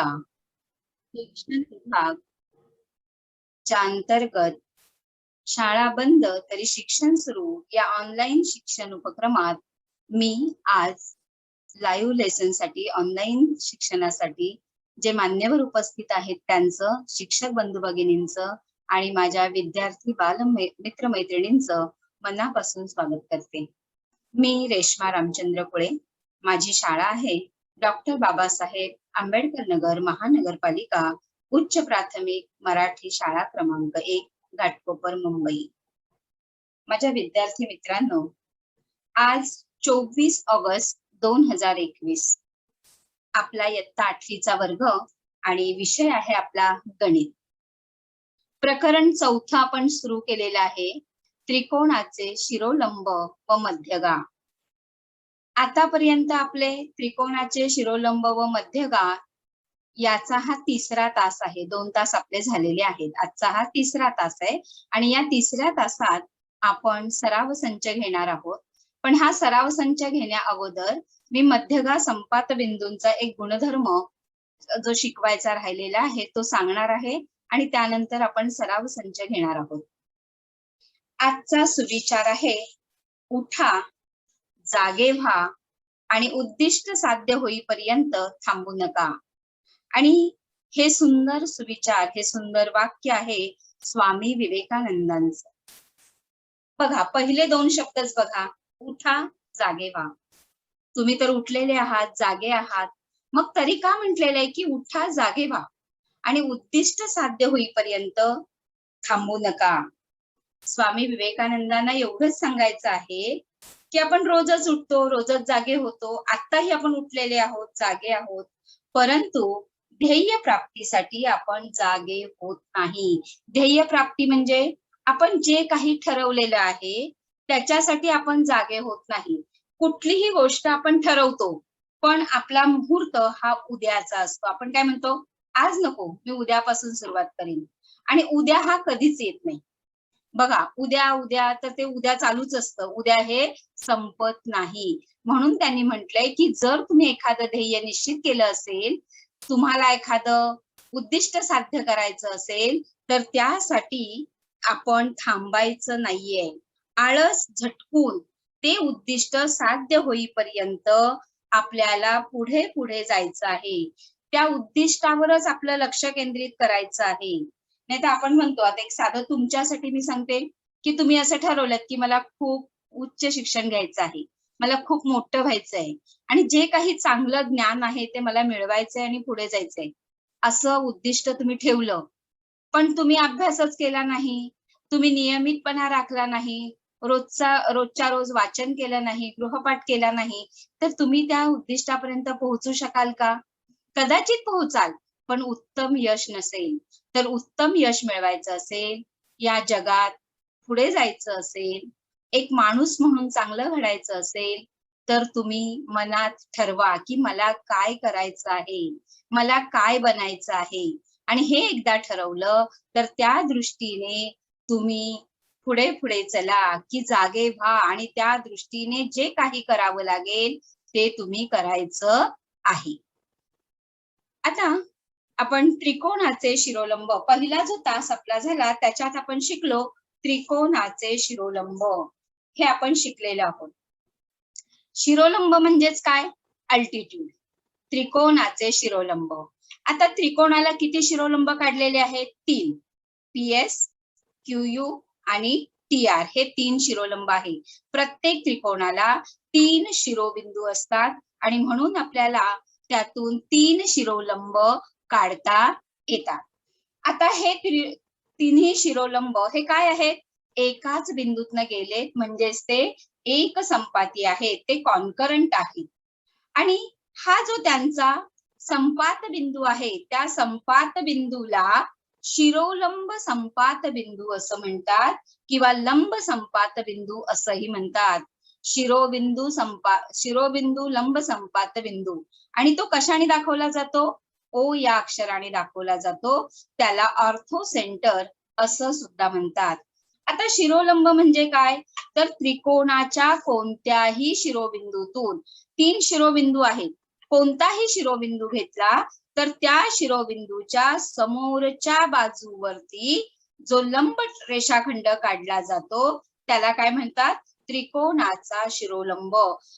पालिका शिक्षण विभाग च्या अंतर्गत शाळा बंद तरी शिक्षण सुरू या ऑनलाईन शिक्षण उपक्रमात मी आज लाईव्ह लेसन साठी ऑनलाईन शिक्षणासाठी जे मान्यवर उपस्थित आहेत त्यांचं, शिक्षक बंधू भगिनींचं आणि माझ्या विद्यार्थी बाल मित्र मैत्रिणींचं मनापासून स्वागत करते. मी रेश्मा रामचंद्र कुळे. माझी शाळा आहे डॉक्टर बाबासाहेब आंबेडकर नगर महानगरपालिका उच्च प्राथमिक मराठी शाळा क्रमांक 1 घाटकोपर मुंबई. माझ्या विद्यार्थी मित्रांनो, आज 24 ऑगस्ट 2021 आपला इयत्ता 8वीचा वर्ग आणि विषय आहे आपला गणित. प्रकरण 4 आपण सुरू केलेलं आहे, त्रिकोणाचे शिरोलंब व मध्यगा. आतापर्यंत आपले त्रिकोणाचे शिरोलंब व मध्यगा याचा हा 3रा तास आहे. 2 तास आपले झालेले आहेत. आजचा हा 3रा तास आहे आणि या 3ऱ्या तासात आपण सराव संच घेणार आहोत. पण हा सराव संच घेण्या अगोदर मी मध्यगा संपात बिंदूंचा एक गुणधर्म जो शिकवायचा राहिलेला आहे तो सांगणार आहे आणि त्यानंतर आपण सराव संच घेणार आहोत. आजचा सुविचार आहे, उठा, जागे व्हा आणि उद्दिष्ट साध्य होईपर्यंत थांबू नका. आणि हे सुंदर सुविचार, हे सुंदर वाक्य आहे स्वामी विवेकानंदांचं. बघा, पहिले 2 शब्दच बघा, उठा, जागे व्हा. तुम्ही तर उठलेले आहात, जागे आहात, मग तरी का म्हटलेलं आहे की उठा, जागे व्हा आणि उद्दिष्ट साध्य होईपर्यंत थांबू नका. स्वामी विवेकानंदांना एवढंच सांगायचं आहे की आपण रोजच उठतो, रोजच जागे होतो. आताही आपण उठलेले आहोत, जागे आहोत, परंतु ध्येय प्राप्तीसाठी आपण जागे होत नाही. ध्येय प्राप्ती म्हणजे आपण जे काही ठरवलेलं आहे त्याच्यासाठी आपण जागे होत नाही. कुठलीही गोष्ट आपण ठरवतो पण आपला मुहूर्त हा उद्याचा असतो. आपण काय म्हणतो, आज नको, मी उद्यापासून सुरुवात करीन, आणि उद्या हा कधीच येत नाही. बघा, उद्या उद्या तर ते उद्या चालूच असतं, उद्या हे संपत नाही. म्हणून त्यांनी म्हटलंय की जर तुम्ही एखादं ध्येय निश्चित केलं असेल, तुम्हाला एखादं उद्दिष्ट साध्य करायचं असेल तर त्यासाठी आपण थांबायचं नाहीये. आळस झटकून ते उद्दिष्ट साध्य होईपर्यंत आपल्याला पुढे पुढे जायचं आहे. त्या उद्दिष्टावरच आपलं लक्ष केंद्रित करायचं आहे. नाही तर आपण म्हणतो, आता एक साधं तुमच्यासाठी मी सांगते की तुम्ही असं ठरवलं की मला खूप उच्च शिक्षण घ्यायचं आहे, मला खूप मोठं व्हायचंय आणि जे काही चांगलं ज्ञान आहे ते मला मिळवायचंय आणि पुढे जायचंय, असं उद्दिष्ट तुम्ही ठेवलं. पण तुम्ही अभ्यासच केला नाही, तुम्ही नियमितपणा राखला नाही, रोजच्या रोज वाचन केलं नाही, गृहपाठ केला नाही, तर तुम्ही त्या उद्दिष्टापर्यंत पोहोचू शकाल का? कदाचित पोहोचाल, पण उत्तम यश नसेल. तर उत्तम यश मिळवायचं असेल, या जगात पुढे जायचं असेल, एक माणूस म्हणून चांगलं घडायचं असेल, तर तुम्ही मनात ठरवा की मला काय करायचं आहे, मला काय बनायचं आहे. आणि हे एकदा ठरवलं तर त्या दृष्टीने तुम्ही पुढे पुढे चला, की जागे व्हा आणि त्या दृष्टीने जे काही करावं लागेल ते तुम्ही करायचं आहे. आता आपण त्रिकोणाचे शिरोलंब, पहिला जो तास आपला झाला त्याच्यात आपण शिकलो त्रिकोणाचे शिरोलंब, हे आपण शिकलेलो आहोत. शिरोलंब म्हणजेच काय? अल्टिट्यूड. त्रिकोणाचे शिरोलंब. आता त्रिकोणाला किती शिरोलंब काढलेले आहेत? 3. PS, QU आणि TR हे 3 शिरोलंब आहे. प्रत्येक त्रिकोणाला 3 शिरोबिंदू असतात आणि म्हणून आपल्याला त्यातून 3 शिरोलंब काढता येतात. आता हे तिन्ही शिरोलंब हे काय आहेत? एकाच बिंदूतनं गेलेत, म्हणजेच ते एक संपाती आहेत, ते कॉन्करंट आहेत. आणि हा जो त्यांचा संपात बिंदू आहे त्या संपात बिंदूला शिरोलंब संपात बिंदू असं म्हणतात किंवा लंब संपात बिंदू असंही म्हणतात. शिरोबिंदू लंब संपात बिंदू. आणि तो कशाने दाखवला जातो? O या अक्षराने दाखवला जातो. त्याला ऑर्थो सेंटर असं सुद्धा म्हणतात. आता शिरोलंब म्हणजे काय? तर त्रिकोणाच्या कोणत्याही शिरोबिंदूतून 3 शिरोबिंदू आहेत, कोणताही शिरोबिंदू घेतला तर त्या शिरोबिंदूच्या समोरच्या बाजूवरती जो लंब रेषाखंड काढला जातो त्याला काय म्हणतात? त्रिकोणाचा शिरोलंब.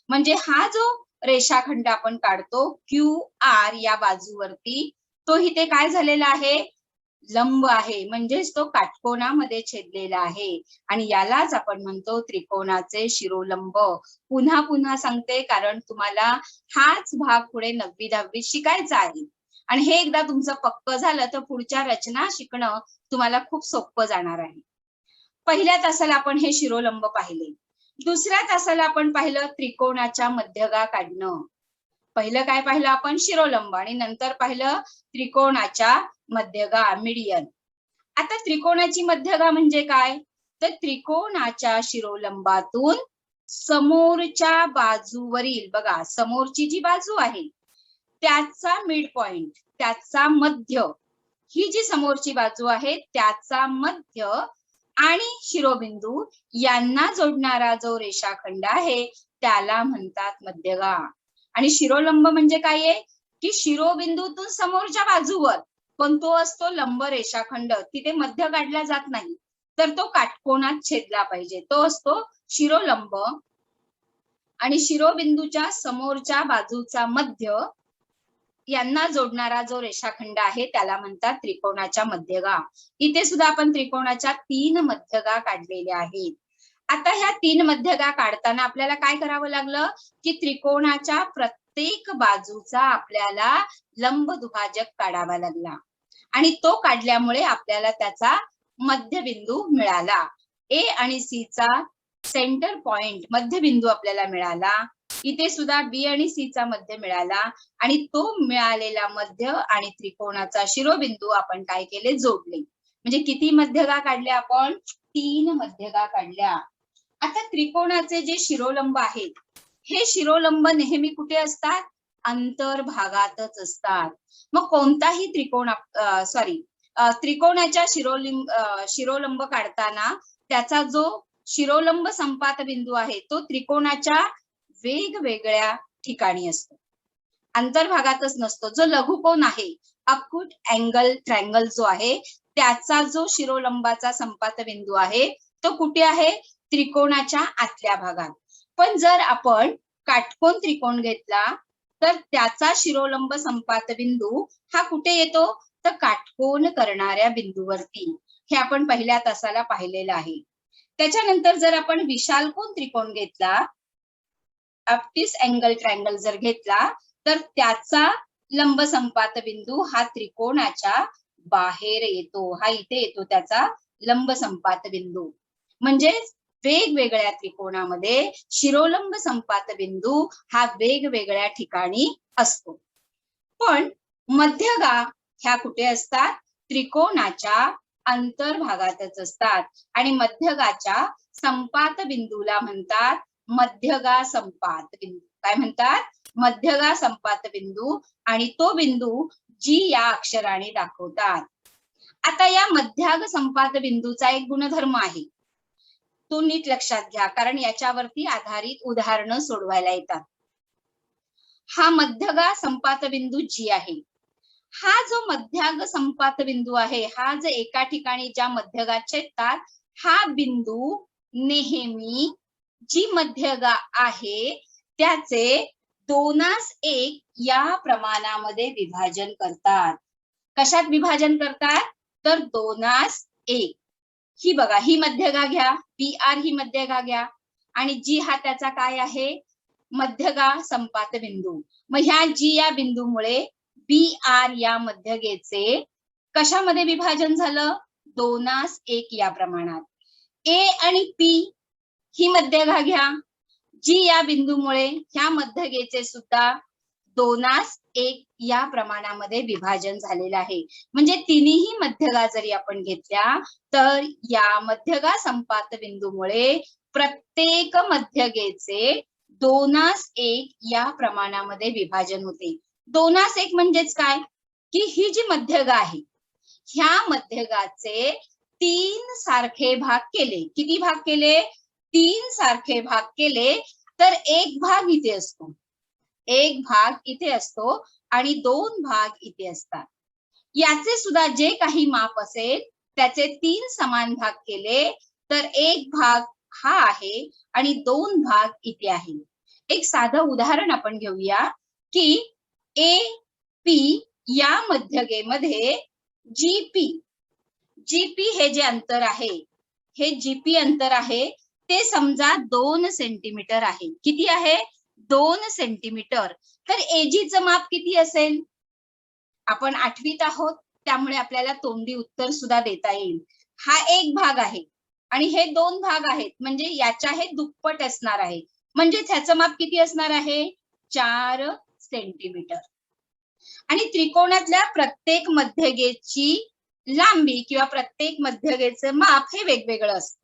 म्हणजे हा जो रेषाखंड आपण काढतो QR या बाजूवरती, तो इथे काय झालेला आहे? लंब आहे, म्हणजेच तो काटकोनामध्ये छेदलेला आहे आणि यालाच आपण म्हणतो त्रिकोणाचे शिरोलंब. पुन्हा पुन्हा सांगते कारण तुम्हाला हाच भाग पुढे 9वी 10वी शिकायचा आहे आणि हे एकदा तुमचं पक्क झालं तर पुढच्या रचना शिकणं तुम्हाला खूप सोपं जाणार आहे. पहिल्या तासाला आपण हे शिरोलंब पाहिले. दुसऱ्या तासाला आपण पाहिलं त्रिकोणाच्या मध्यगा काढणं. पहिलं काय पाहिलं आपण? शिरोलंब आणि नंतर पाहिलं त्रिकोणाच्या मध्यगा, मीडियन. आता त्रिकोणाची मध्यगा म्हणजे काय? तर त्रिकोणाच्या शिरोलंबातून समोरच्या बाजूवरील, बघा समोरची जी बाजू आहे त्याचा मिड पॉइंट, त्याचा मध्य, ही जी समोरची बाजू आहे त्याचा मध्य आणि शिरोबिंदू यांना जोडणारा जो रेषाखंड आहे त्याला म्हणतात मध्यगा. आणि शिरोलंब म्हणजे काय आहे? की शिरोबिंदूतून समोरच्या बाजूवर, पण तो असतो लंब रेषाखंड, तिथे मध्य काढला जात नाही, तर तो काटकोनात छेदला पाहिजे, तो असतो शिरोलंब. आणि शिरोबिंदूच्या समोरच्या बाजूचा मध्य यांना जोडणारा जो रेषाखंड आहे त्याला म्हणतात त्रिकोणाच्या मध्यगा. इथे सुद्धा आपण त्रिकोणाच्या 3 मध्यगा काढलेल्या आहेत. आता ह्या 3 मध्यगा काढताना आपल्याला काय करावं लागलं? की त्रिकोणाच्या प्रत्येक बाजूचा आपल्याला लंब दुभाजक काढावा लागला आणि तो काढल्यामुळे आपल्याला त्याचा मध्यबिंदू मिळाला. A आणि C चा सेंटर पॉइंट, मध्यबिंदू आपल्याला मिळाला. इथे सुद्धा B आणि C चा मध्य मिळाला आणि तो मिळालेला मध्य आणि त्रिकोणाचा शिरोबिंदू आपण काय केले? जोडले. म्हणजे किती मध्यगा काढल्या आपण? 3 मध्यगा काढल्या. आता त्रिकोणाचे जे शिरोलंब आहेत, हे शिरोलंब नेहमी कुठे असतात? अंतर्भागातच असतात. मग कोणताही त्रिकोणाच्या शिरोलंब काढताना त्याचा जो शिरोलंब संपात बिंदू आहे तो त्रिकोणाच्या वेगवेगळ्या ठिकाणी असतो, अंतर्भागातच नसतो. जो लघुकोन आहे, अक्यूट अँगल ट्रायंगल जो आहे, त्याचा जो शिरोलंबाचा संपात बिंदू आहे तो कुठे आहे? त्रिकोणाच्या आतल्या भागात. पण जर आपण काटकोन त्रिकोण घेतला तर त्याचा शिरोलंब संपात बिंदू हा कुठे येतो? तर काटकोन करणाऱ्या बिंदूवरती. हे आपण पहिल्या तासाला पाहिलेलं आहे. त्याच्यानंतर जर आपण विशालकोन त्रिकोण घेतला, ऑप्टिस अँगल ट्रायंगल जर घेतला तर त्याचा लंब संपात बिंदू हा त्रिकोणाच्या बाहेर येतो, हा इथे येतो त्याचा लंब संपात बिंदू. म्हणजे वेगवेगळ्या त्रिकोणामध्ये शिरोलंब संपात बिंदू हा वेगवेगळ्या ठिकाणी असतो. पण मध्यगा ह्या कुठे असतात? त्रिकोणाच्या अंतर्भागातच असतात आणि मध्यगाच्या संपात बिंदूला म्हणतात मध्यगा संपात बिंदू. काय म्हणतात? मध्यगा संपात बिंदू. आणि तो बिंदू G या अक्षराने दाखवतात. आता या मध्याग संपात बिंदूचा एक गुणधर्म आहे, तो नीट लक्षात घ्या कारण याच्यावरती आधारित उदाहरणं सोडवायला येतात. हा मध्यगा संपात बिंदू G आहे. हा जो मध्याग संपात बिंदू आहे, हा जो एका ठिकाणी ज्या मध्यगा छेदतात, हा बिंदू नेहमी जी मध्यगा आहे त्याचे 2:1 या प्रमाणामध्ये विभाजन करतात. कशात विभाजन करतात? तर 2:1. ही बघा, ही मध्यगा घ्या, PR ही मध्यगा घ्या आणि G हा त्याचा काय आहे? मध्यगा संपात बिंदू. मग ह्या G या बिंदूमुळे BR या मध्यगेचे कशामध्ये विभाजन झालं? 2:1 या प्रमाणात. A आणि P ही मध्यगा घ्या, G या बिंदूमुळे ह्या मध्यगेचे सुद्धा 2:1 या प्रमाणामध्ये विभाजन झालेलं आहे. म्हणजे तिन्ही मध्यगा जरी आपण घेतल्या तर या मध्यगा संपात बिंदूमुळे प्रत्येक मध्यगेचे 2:1 या प्रमाणामध्ये विभाजन होते. 2:1 म्हणजेच काय? की ही जी मध्यगा आहे ह्या मध्यगाचे 3 सारखे भाग केले. किती भाग केले? 3 सारखे भाग केले तर एक भाग इथे असतो एक भाग इथे असतो आणि 2 भाग इथे असतात. याचे सुद्धा जे काही माप असेल त्याचे 3 समान भाग केले तर एक भाग हा आहे आणि 2 भाग इथे आहे. एक साधं उदाहरण आपण घेऊया की ए पी या मध्यगेमध्ये जीपी हे जे अंतर आहे, हे जीपी अंतर आहे ते समजा 2 सेंटीमीटर आहे. किती आहे? 2 सेंटीमीटर. तर एजीचं माप किती असेल? आपण 8वीत आहोत त्यामुळे आपल्याला तोंडी उत्तर सुद्धा देता येईल. हा एक भाग आहे आणि हे 2 भाग आहेत म्हणजे याच्या हे दुप्पट असणार आहे. म्हणजे ह्याचं माप किती असणार आहे? 4 सेंटीमीटर. आणि त्रिकोणातल्या प्रत्येक मध्यगेची लांबी किंवा प्रत्येक मध्यगेचं माप हे वेगवेगळं असतं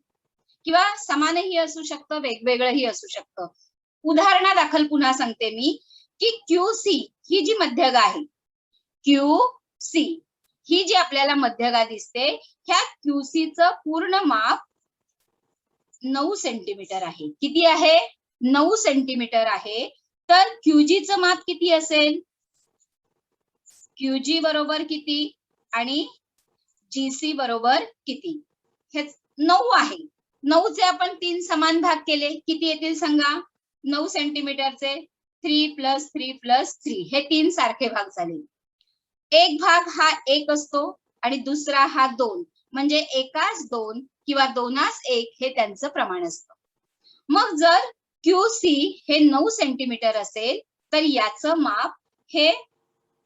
किंवा समानही असू शकतं, वेगवेगळंही असू शकतं. उदाहरणादाखल पुन्हा सांगते मी की QC ही जी मध्यगा आहे, QC ही जी आपल्याला मध्यगा दिसते, ह्या QCचं पूर्ण माप 9 सेंटीमीटर आहे. किती आहे? 9 सेंटीमीटर आहे. तर QGचं माप किती असेल? QG बरोबर किती आणि GC बरोबर किती? हे 9 आहे. 9चे आपण 3 समान भाग केले, किती येतील सांगा? 9 सेंटीमीटरचे 3 + 3 + 3 हे 3 सारखे भाग झाले. एक भाग हा 1 असतो आणि दुसरा हा 2 म्हणजे एकाच 2 किंवा 2स 1 हे त्यांचं प्रमाण असतं. मग जर QC हे 9 सेंटीमीटर असेल तर याचं माप हे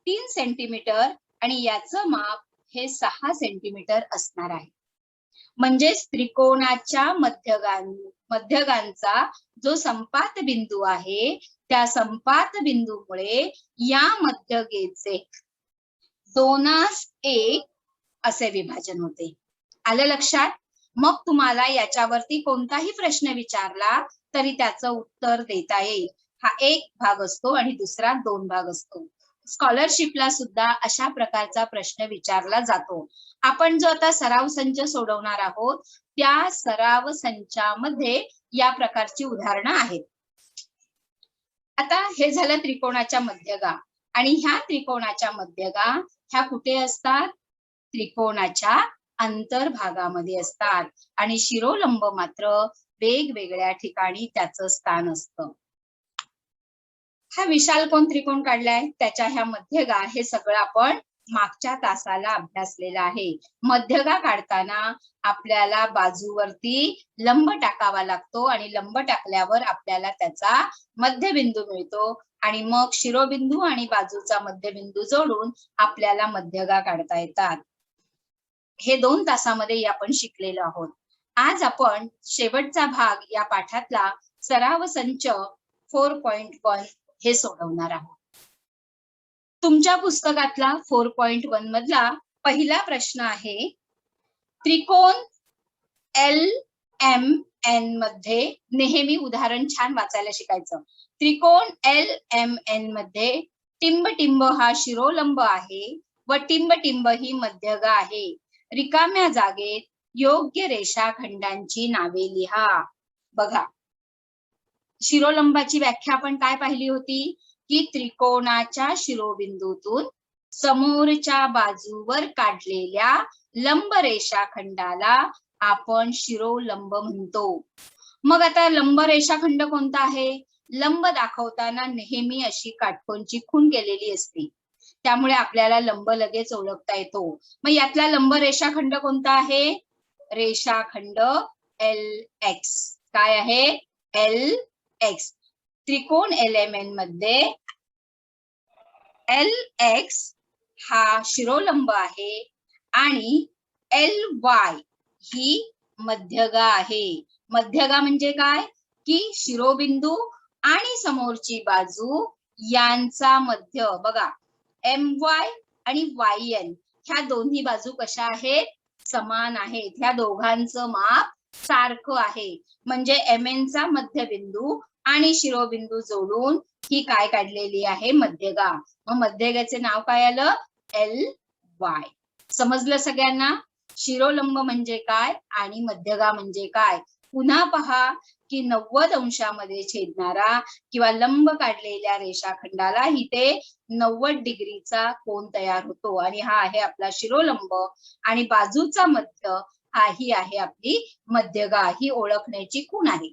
3 सेंटीमीटर आणि याचं माप हे 6 सेंटीमीटर असणार आहे. म्हणजेच त्रिकोणाच्या मध्यगांचा जो संपात बिंदू आहे त्या संपात बिंदूमुळे या मध्यगेचे 2स 1 असे विभाजन होते. आलं लक्षात? मग तुम्हाला याच्यावरती कोणताही प्रश्न विचारला तरी त्याचं उत्तर देता येईल. हा एक भाग असतो आणि दुसरा 2 भाग असतो. स्कॉलरशिपला सुद्धा अशा प्रकारचा प्रश्न विचारला जातो. आपण जो आता सराव संच सोडवणार आहोत त्या सराव संचामध्ये या प्रकारची उदाहरणं आहेत. आता हे झालं त्रिकोणाच्या मध्यगा आणि ह्या त्रिकोणाच्या मध्यगा ह्या कुठे असतात? त्रिकोणाच्या अंतर्भागामध्ये असतात आणि शिरोलंब मात्र वेगवेगळ्या ठिकाणी त्याचं स्थान असतं. हा विशालकोन त्रिकोण काढलाय त्याच्या ह्या मध्यगा हे सगळं आपण मागच्या तासाला अभ्यासलेलं आहे. मध्यगा काढताना आपल्याला बाजूवरती लंब टाकावा लागतो आणि लंब टाकल्यावर आपल्याला त्याचा मध्यबिंदू मिळतो आणि मग शिरोबिंदू आणि बाजूचा मध्यबिंदू जोडून आपल्याला मध्यगा काढता येतात. हे 2 तासामध्ये आपण शिकलेलो आहोत. आज आपण शेवटचा भाग या पाठातला सराव संच 4.1 हे सोडवणार आहोत. तुमच्या पुस्तकातला 4.1 मधला पहिला प्रश्न आहे, त्रिकोण LMN मध्ये नेहमी उदाहरण छान वाचायला शिकायचं. त्रिकोण LMN मध्ये टिंब हा शिरोलंब आहे व टिंब ही मध्यगा आहे. रिकाम्या जागेत योग्य रेषाखंडांची नावे लिहा. बघा, शिरोलंबाची व्याख्या आपण काय पाहिली होती की त्रिकोणाच्या शिरोबिंदूतून समोरच्या बाजूवर काढलेल्या लंब रेषाखंडाला आपण शिरोलंब म्हणतो. मग आता लंब रेषाखंड कोणता आहे? लंब दाखवताना नेहमी अशी काटकोनची खूण केलेली असते त्यामुळे आपल्याला लंब लगेच ओळखता येतो. मग यातला लंब रेषाखंड कोणता आहे? रेषाखंड LX. काय आहे? LX. त्रिकोण LMN मध्ये LX हा शिरोलंब आहे आणि LY ही मध्यगा आहे. मध्यगा म्हणजे काय की शिरोबिंदू आणि समोरची बाजू यांचा मध्य. बघा, MY आणि YN ह्या दोन्ही बाजू कशा आहेत? समान आहेत. ह्या दोघांचं माप सारखं आहे. म्हणजे MN चा मध्यबिंदू आणि शिरोबिंदू जोडून ही काय काढलेली आहे? मध्यगा. मग मध्यगाचे नाव काय आलं? LY. समजलं सगळ्यांना? शिरोलंब म्हणजे काय आणि मध्यगा म्हणजे काय? पुन्हा पहा, की 90 अंशामध्ये छेदणारा किंवा लंब काढलेल्या रेषाखंडाला इथे 90 डिग्रीचा कोन तयार होतो आणि हा आहे आपला शिरोलंब आणि बाजूचा मध्य हा ही आहे आपली मध्यगा, ही ओळखण्याची खूण आहे.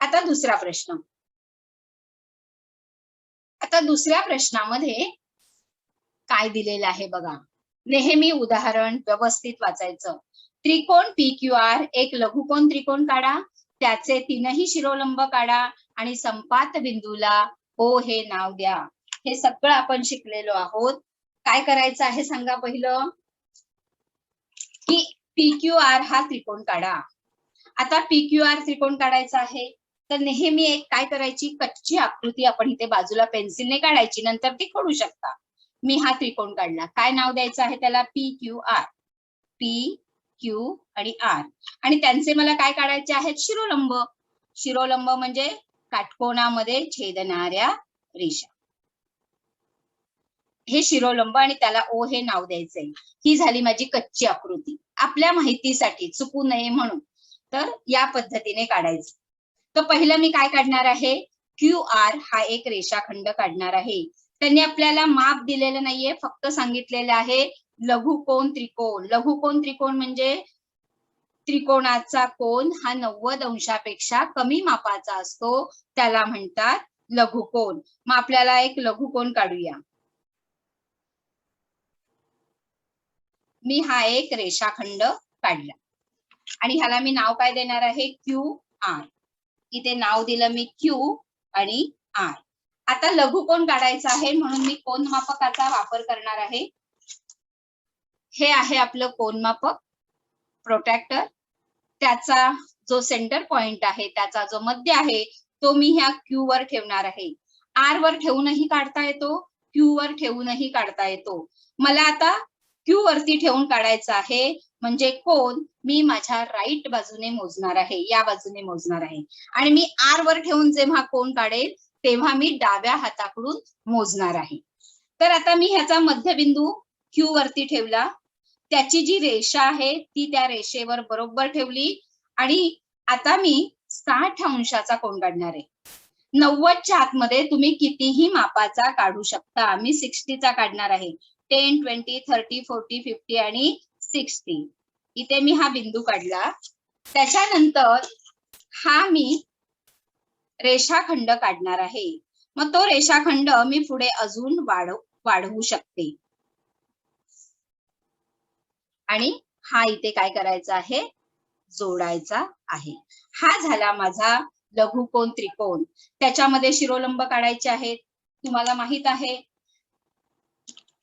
आता दुसरा प्रश्न. आता दुसऱ्या प्रश्नामध्ये काय दिलेलं आहे बघा. नेहमी उदाहरण व्यवस्थित वाचायचं. त्रिकोण PQR एक लघुकोन त्रिकोण काढा, त्याचे तीनही शिरोलंब काढा आणि संपात बिंदूला O हे नाव द्या. हे सगळं आपण शिकलेलो आहोत. काय करायचं आहे सांगा पहिलं, की PQR हा त्रिकोण काढा. आता PQR त्रिकोण काढायचा आहे तर नेहमी एक काय करायची, कच्ची आकृती आपण इथे बाजूला पेन्सिलने काढायची, नंतर ती खोडू शकता. मी हा त्रिकोण काढला, काय नाव द्यायचं आहे त्याला, PQR. PQ आणि R आणि त्यांचे मला काय काढायचे आहेत, शिरोलंब. शिरोलंब म्हणजे काटकोनामध्ये छेदणाऱ्या रेषा, हे शिरोलंब आणि त्याला O हे नाव द्यायचंय. ही झाली माझी कच्ची आकृती, आपल्या माहितीसाठी चुकू नये म्हणून. तर या पद्धतीने काढायचं. तर पहिलं मी काय काढणार आहे, QR हा एक रेषाखंड काढणार आहे. त्यांनी आपल्याला माप दिलेलं नाहीये, फक्त सांगितलेलं आहे लघुकोन त्रिकोण. लघुकोन त्रिकोण म्हणजे त्रिकोणाचा कोन हा 90 अंशापेक्षा कमी मापाचा असतो, त्याला म्हणतात लघुकोन. मग आपल्याला एक लघुकोन काढूया. मी हा एक रेषाखंड काढला आणि ह्याला मी नाव काय देणार आहे, QR. इथे नाव दिलं मी Q आणि R. आता लघुकोन काढायचा आहे म्हणून मी कोनमापकाचा वापर करणार आहे. हे आहे आपलं कोनमापक, प्रोट्रॅक्टर. त्याचा जो सेंटर पॉइंट आहे, त्याचा जो मध्य आहे, तो मी ह्या Q वर ठेवणार आहे. R वर ठेवूनही काढता येतो, Q वर ठेवूनही काढता येतो. मला आता Q वरती ठेवून काढायचा आहे, म्हणजे कोन मी माझ्या राईट बाजूने मोजणार आहे, या बाजूने मोजणार आहे. आणि मी R वर ठेवून जेव्हा कोन काढेल तेव्हा मी डाव्या हाताकडून मोजणार आहे. तर आता मी ह्याचा मध्यबिंदू Q वरती ठेवला, त्याची जी रेषा आहे ती त्या रेषेवर बरोबर ठेवली आणि आता मी 60 अंशाचा कोन काढणार आहे. 90च्या आतमध्ये तुम्ही कितीही मापाचा काढू शकता. मी 60 चा काढणार आहे. 10, 20, 30, 40, 50 आणि 60. इथे मी हा बिंदू काढला. त्याच्यानंतर हा मी रेषाखंड काढणार आहे. मग तो रेषाखंड मी पुढे अजून वाढवू शकते आणि हा इथे काय करायचा आहे, जोडायचा आहे. हा झाला माझा लघुकोन त्रिकोण. त्याच्यामध्ये शिरोलंब काढायचे आहेत. तुम्हाला माहित आहे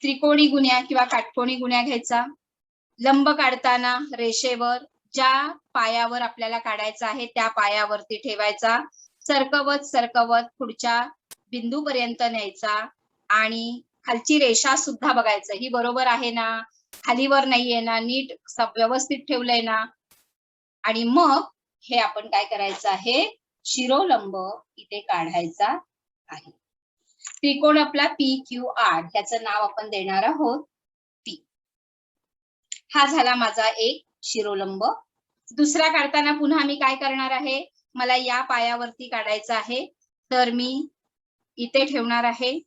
त्रिकोणी गुण्या किंवा काटकोणी गुण्या घ्यायचा. लंब काढताना रेषेवर ज्या पायावर आपल्याला काढायचा आहे त्या पायावरती ठेवायचा, सरकवत सरकवत पुढच्या बिंदूपर्यंत न्यायचा आणि खालची रेषा सुद्धा बघायचं, ही बरोबर आहे ना, खालीवर नाहीये ना, नीट व्यवस्थित ठेवलंय ना. आणि मग हे आपण काय करायचं आहे, शिरोलंब इथे काढायचा आहे. त्रिकोण आपला PQR, त्याचं नाव आपण देणार आहोत P. हा झाला माझा एक शिरोलंब. दुसरा काढताना पुन्हा मी काय करणार आहे, मला या पायावरती काढायचा आहे, तर मी इथे ठेवणार आहे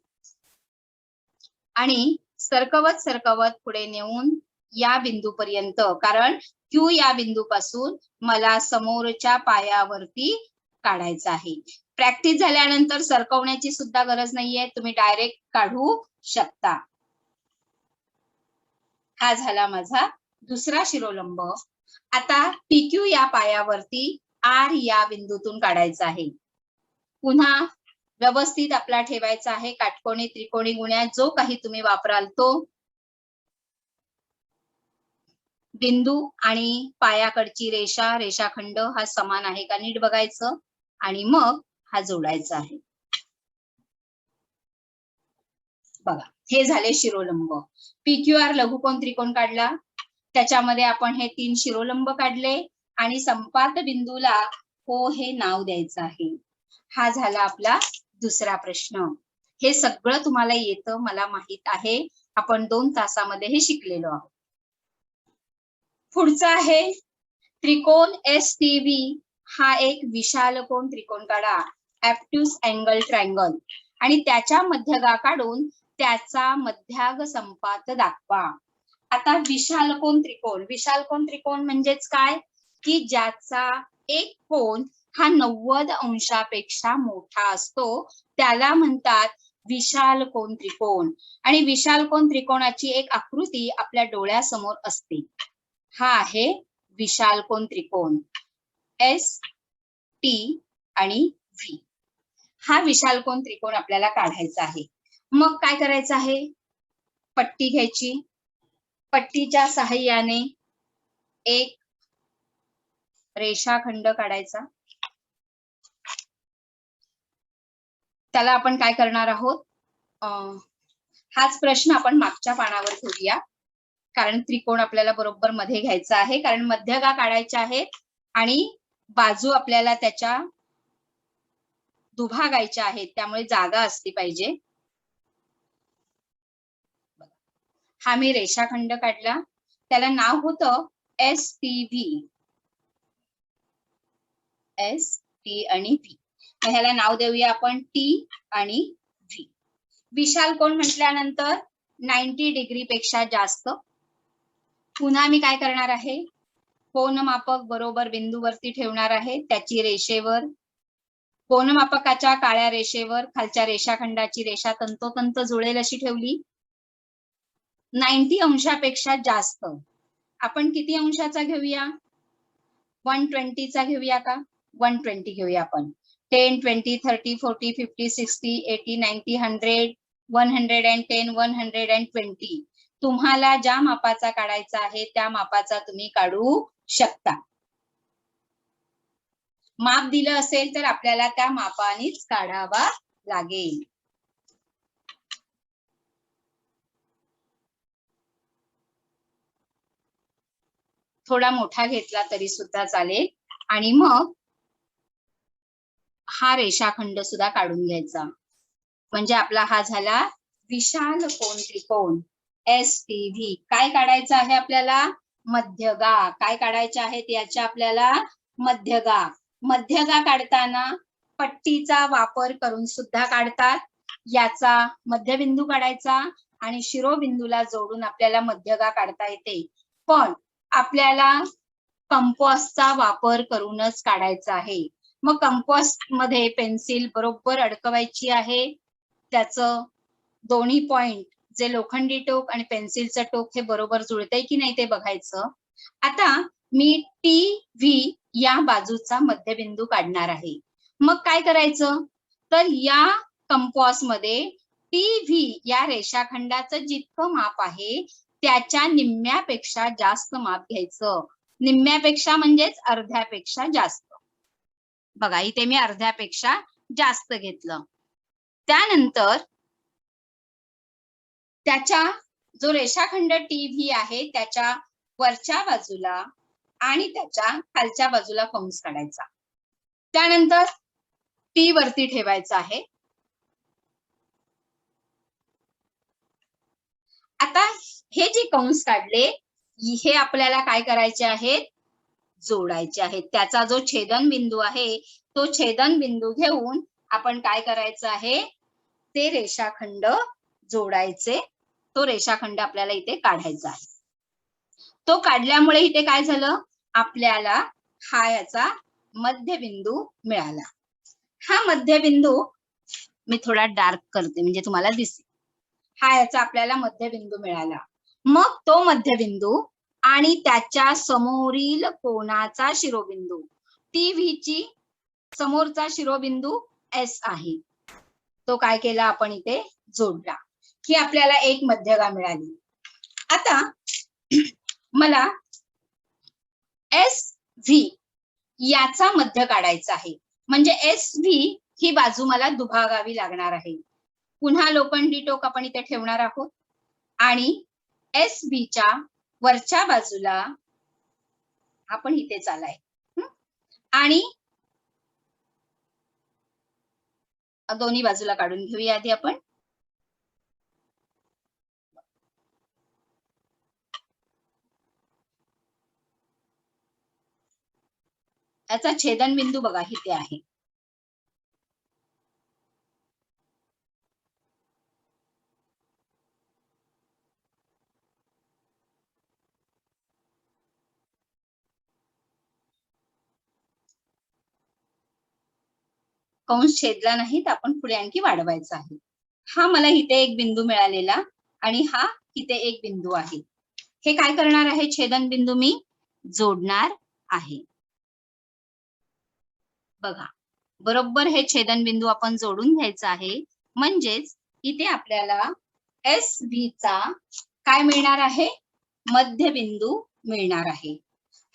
आणि सरकवत सरकवत पुढे नेऊन या बिंदूपर्यंत, कारण Q या बिंदूपासून मला समोरच्या पायावरती काढायचं आहे. प्रॅक्टिस झाल्यानंतर सरकवण्याची सुद्धा गरज नाहीये, तुम्ही डायरेक्ट काढू शकता. हा झाला माझा दुसरा शिरोलंब. आता PQ या पायावरती R या बिंदूतून काढायचा आहे. पुन्हा व्यवस्थित आपला ठेवायचा आहे. काटकोणी त्रिकोणी गुण्या जो काही तुम्ही वापराल तो. बिंदू आणि पायाकडची रेषा, रेषाखंड हा समान आहे का नीट बघायचं आणि मग हा जोडायचा आहे. बघा, हे झाले शिरोलंब. PQR लघुकोन त्रिकोण काढला, त्याच्यामध्ये आपण हे 3 शिरोलंब काढले आणि संपात बिंदूला O हे नाव द्यायचं आहे. हा झाला आपला दुसरा प्रश्न. हे सगळं तुम्हाला येतं, मला माहित आहे. आपण 2 तासामध्ये हे शिकलेलो आहोत. पुढचा आहे त्रिकोण STV हा एक विशालकोन त्रिकोण काढा, ऍप्ट्यूस अँगल ट्रायंगल, आणि त्याच्या मध्यगा काढून त्याचा मध्याग संपात दाखवा. आता विशालकोन त्रिकोण म्हणजेच काय, की ज्याचा एक कोन हा 90 अंशापेक्षा मोठा असतो त्याला म्हणतात विशालकोन त्रिकोण. आणि विशालकोन त्रिकोणाची एक आकृती आपल्या डोळ्यासमोर असते. हा आहे विशालकोन त्रिकोण, एस टी आणि व्ही. हा विशालकोन त्रिकोण आपल्याला काढायचा आहे. मग काय करायचं आहे, पट्टी घ्यायची, पट्टीच्या सहाय्याने एक रेषाखंड काढायचा. त्याला आपण काय करणार आहोत, हाच प्रश्न आपण मागच्या पानावर ठेवूया, कारण त्रिकोण आपल्याला बरोबर मध्ये घ्यायचा आहे, कारण मध्यगा काढायच्या आहेत आणि बाजू आपल्याला त्याच्या दुभागायच्या आहेत, त्यामुळे जागा असली पाहिजे. हा मी रेषाखंड काढला, त्याला नाव होतं STV, एस टी आणि व्ही. ह्याला नाव देऊया आपण टी आणि व्ही. विशालकोन म्हटल्यानंतर 90 डिग्री पेक्षा जास्त. पुन्हा मी काय करणार आहे, कोनमापक बरोबर बिंदूवरती ठेवणार आहे, त्याची रेषेवर, कोनमापकाच्या काळ्या रेषेवर खालच्या रेषाखंडाची रेषा तंतोतंत जुळेल अशी ठेवली. 90 अंशापेक्षा जास्त आपण किती अंशाचा घेऊया, 120 चा घेऊया का, 120 घेऊया आपण. 10, 20, 30, 40, 50, 60, 80, 90, 100, 110, 120. तुम्हाला ज्या मापाचा काढायचा आहे त्या मापाचा तुम्ही काढू शकता. माप दिलं असेल तर आपल्याला त्या मापानेच काढावा लागेल. थोडा मोठा घेतला तरी सुद्धा चालेल. आणि मग हा रेषाखंड सुद्धा काढून घ्यायचा, म्हणजे आपला हा झाला विशालकोन त्रिकोण STV. काय काढायचं आहे आपल्याला, मध्यगा. काय काढायचे आहेत याच्या आपल्याला, मध्यगा. मध्यगा काढताना पट्टीचा वापर करून सुद्धा काढतात. याचा मध्यबिंदू काढायचा आणि शिरोबिंदूला जोडून आपल्याला मध्यगा काढता येते, पण आपल्याला कंपासचा वापर करूनच काढायचा आहे. मग कंपास मध्ये पेन्सिल बरोबर अडकवायची आहे, त्याचं दोन्ही पॉइंट, जे लोखंडी टोक आणि पेन्सिलचं टोक हे बरोबर जुळतंय की नाही ते बघायचं. आता मी TV या बाजूचा मध्यबिंदू काढणार आहे. मग काय करायचं, तर या कंपास मध्ये TV या रेषाखंडाचं जितकं माप आहे त्याच्या निम्म्यापेक्षा जास्त माप घ्यायचं. निम्म्यापेक्षा म्हणजेच अर्ध्यापेक्षा जास्त. बघा इथे मी अर्ध्यापेक्षा जास्त घेतलं. त्यानंतर त्याच्या जो रेषाखंड TV आहे त्याच्या वरच्या बाजूला आणि त्याच्या खालच्या बाजूला कंस काढायचा. त्यानंतर T वरती ठेवायचा आहे. आता हे जे कंस काढले हे आपल्याला काय करायचे आहेत, जोडायचे आहेत. त्याचा जो छेदन बिंदू आहे तो छेदन बिंदू घेऊन आपण काय करायचं आहे, ते रेषाखंड जोडायचे. तो रेषाखंड आपल्याला इथे काढायचा आहे. तो काढल्यामुळे इथे काय झालं, आपल्याला हा याचा मध्यबिंदू मिळाला. हा मध्यबिंदू मी थोडा डार्क करते म्हणजे तुम्हाला दिसेल. हा याचा आपल्याला मध्यबिंदू मिळाला. मग तो मध्यबिंदू आणि त्याच्या समोरील कोनाचा शिरोबिंदू, TV ची समोरचा शिरोबिंदू S आहे, तो काय केला आपण इथे जोडला, की आपल्याला एक मध्यगा मिळाली. आता मला SV याचा मध्य काढायचा आहे, म्हणजे SV ही बाजू मला दुभागावी लागणार आहे. पुन्हा लोखंडी टोक आपण इथे ठेवणार आहोत आणि SB च्या वरच्या बाजूला आपण इथेच आलाय आणि दोन्ही बाजूला काढून घेऊया आधी आपण. याचा छेदनबिंदू बघा इथे आहे. कंस छेदला नाही तर आपण पुढे आणखी वाढवायचा आहे. हा मला इथे एक बिंदू मिळालेला आणि हा इथे एक बिंदू आहे. हे काय करणार आहे, छेदनबिंदू मी जोडणार आहे. बघा, बरोबर हे छेदनबिंदू आपण जोडून घ्यायचं आहे. म्हणजेच इथे आपल्याला SV चा काय मिळणार आहे, मध्यबिंदू मिळणार आहे.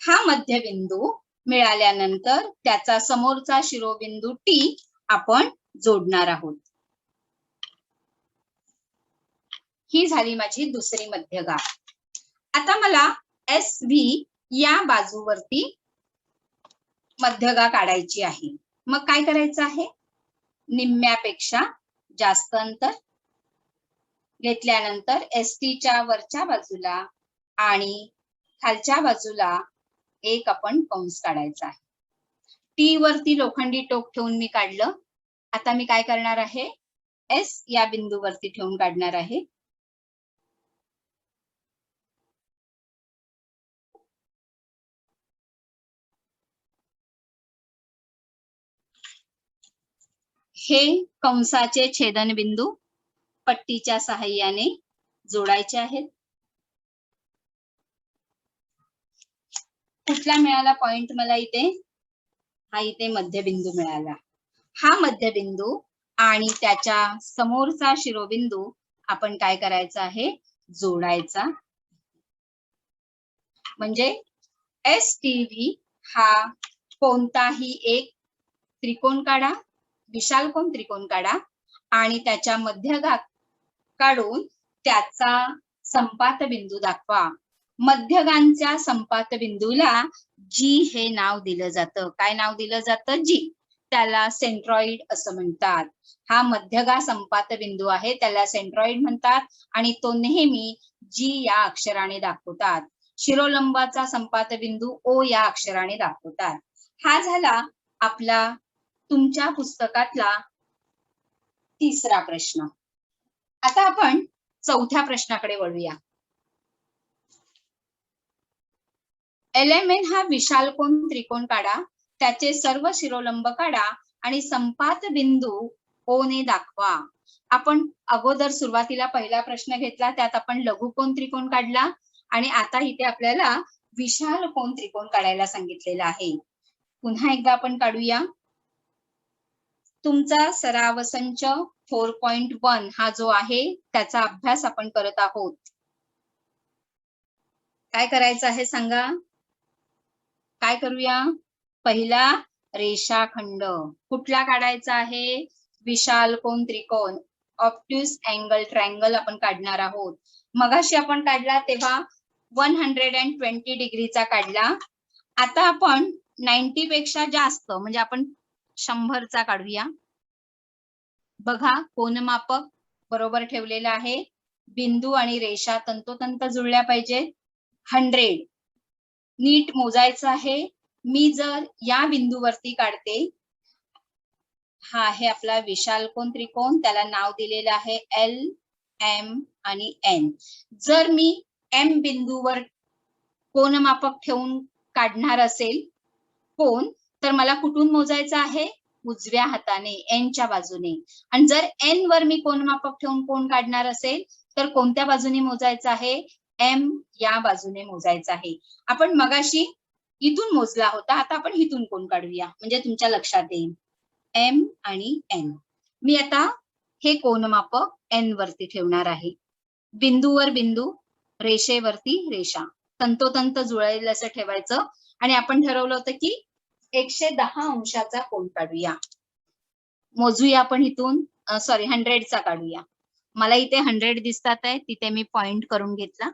हा मध्यबिंदू मिळाल्यानंतर त्याचा समोरचा शिरोबिंदू T आपण जोडणार आहोत. ही झाली माझी दुसरी मध्यगाठ. आता मला SV या बाजूवरती मध्यगा काढायची आहे. मग काय करायचं आहे, निम्म्यापेक्षा जास्त अंतर घेतल्यानंतर ST च्या वरच्या बाजूला आणि खालच्या बाजूला एक आपण कंस काढायचा आहे. T वरती लोखंडी टोक ठेवून मी काढलं. आता मी काय करणार आहे, S या बिंदूवरती ठेवून काढणार आहे. हे कंसाचे छेदनबिंदू पट्टीच्या सहाय्याने जोडायचे आहेत. कुठला मिळाला पॉइंट मला इथे, हा इथे मध्यबिंदू मिळाला. हा मध्यबिंदू आणि त्याच्या समोरचा शिरोबिंदू आपण काय करायचा आहे, जोडायचा. म्हणजे STV हा कोणताही एक त्रिकोण काढा, विशालकोन त्रिकोण काढा आणि त्याच्या मध्यगाठ काढून त्याचा संपात बिंदू दाखवा. मध्यगांच्या संपात बिंदूला G हे नाव दिलं जातं. काय नाव दिलं जातं, G. त्याला सेंट्रॉइड असं म्हणतात. हा मध्यगा संपात बिंदू आहे, त्याला सेंट्रॉइड म्हणतात आणि तो नेहमी G या अक्षराने दाखवतात. शिरोलंबाचा संपात बिंदू O या अक्षराने दाखवतात. हा झाला आपला तुमच्या पुस्तकातला तिसरा प्रश्न. आता आपण चौथ्या प्रश्नाकडे वळूया. LMN हा विशालकोन त्रिकोण काढा, त्याचे सर्व शिरोलंब काढा आणि संपात बिंदू O ने दाखवा. आपण अगोदर सुरुवातीला पहिला प्रश्न घेतला, त्यात आपण लघुकोन त्रिकोण काढला आणि आता इथे आपल्याला विशालकोन त्रिकोण काढायला सांगितलेला आहे. पुन्हा एकदा आपण काढूया. तुमचा सराव संच 4.1 हा जो आहे त्याचा अभ्यास आपण करत आहोत. काय करायचं आहे सांगा, काय करूया. पहिला रेषाखंड कुठला काढायचा आहे, विशालकोन त्रिकोण, ऑब्ट्यूज अँगल ट्रायंगल आपण काढणार आहोत. मगाशी आपण काढला तेव्हा 120 डिग्रीचा काढला. आता आपण 90 पेक्षा जास्त म्हणजे आपण 100चा काढूया. बघा, कोनमापक बरोबर ठेवलेलं आहे. बिंदू आणि रेषा तंतोतंत जुळल्या पाहिजेत. 100 नीट मोजायचं आहे. मी जर या बिंदूवरती काढते, हा आहे आपला विशालकोन त्रिकोण, त्याला नाव दिलेलं आहे L, M आणि N. जर मी M बिंदूवर कोनमापक ठेवून काढणार असेल कोन, तर मला कुठून मोजायचं आहे, उजव्या हाताने N च्या बाजूने. आणि जर N वर मी कोनमापक ठेवून कोन काढणार असेल तर कोणत्या बाजूने मोजायचं आहे, M या बाजूने मोजायचं आहे. आपण मगाशी इथून मोजला होता, आता आपण इथून कोन काढूया म्हणजे तुमच्या लक्षात येईल. M आणि N. मी आता हे कोनमापक N वरती ठेवणार आहे. बिंदूवर बिंदू, रेषेवरती रेषा, तंतोतंत जुळेल असं ठेवायचं. आणि आपण ठरवलं होतं की 110 अंशाचा कोन काढूया. मोजूया आपण इथून, 100चा काढूया. मला इथे 100 दिसतात आहे, तिथे मी पॉइंट करून घेतला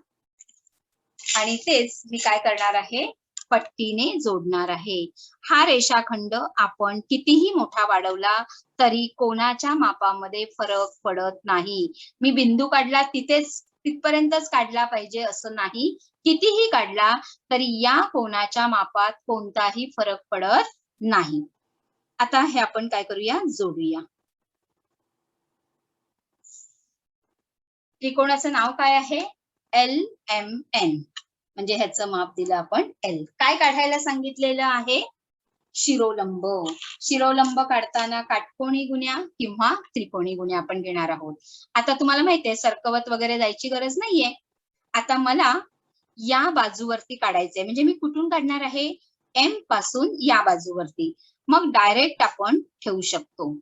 आणि तेच मी काय करणार आहे, पट्टीने जोडणार आहे. हा रेषाखंड आपण कितीही मोठा वाढवला तरी कोणाच्या मापामध्ये फरक पडत नाही. मी बिंदू काढला तिथेच तिथपर्यंतच काढला पाहिजे असं नाही. कितीही काढला तरी या कोनाच्या मापात कोणताही फरक पडत नाही. आता हे आपण काय करूया, जोडूया. त्रिकोणाचं नाव काय आहे? LMN. म्हणजे ह्याचं माप दिलं आपण L. काय काढायला सांगितलेलं आहे? शिरोलंब. शिरोलंब काढताना काटकोनी गुण्या किंवा त्रिकोणी गुण्या आपण घेणार आहोत. आता तुम्हाला माहितीये सरकवत वगैरे जायची गरज नाहीये. आता मला या बाजूवरती काढायचंय, म्हणजे मी कुठून काढणार आहे? M पासून या बाजूवरती. मग डायरेक्ट आपण ठेवू शकतो.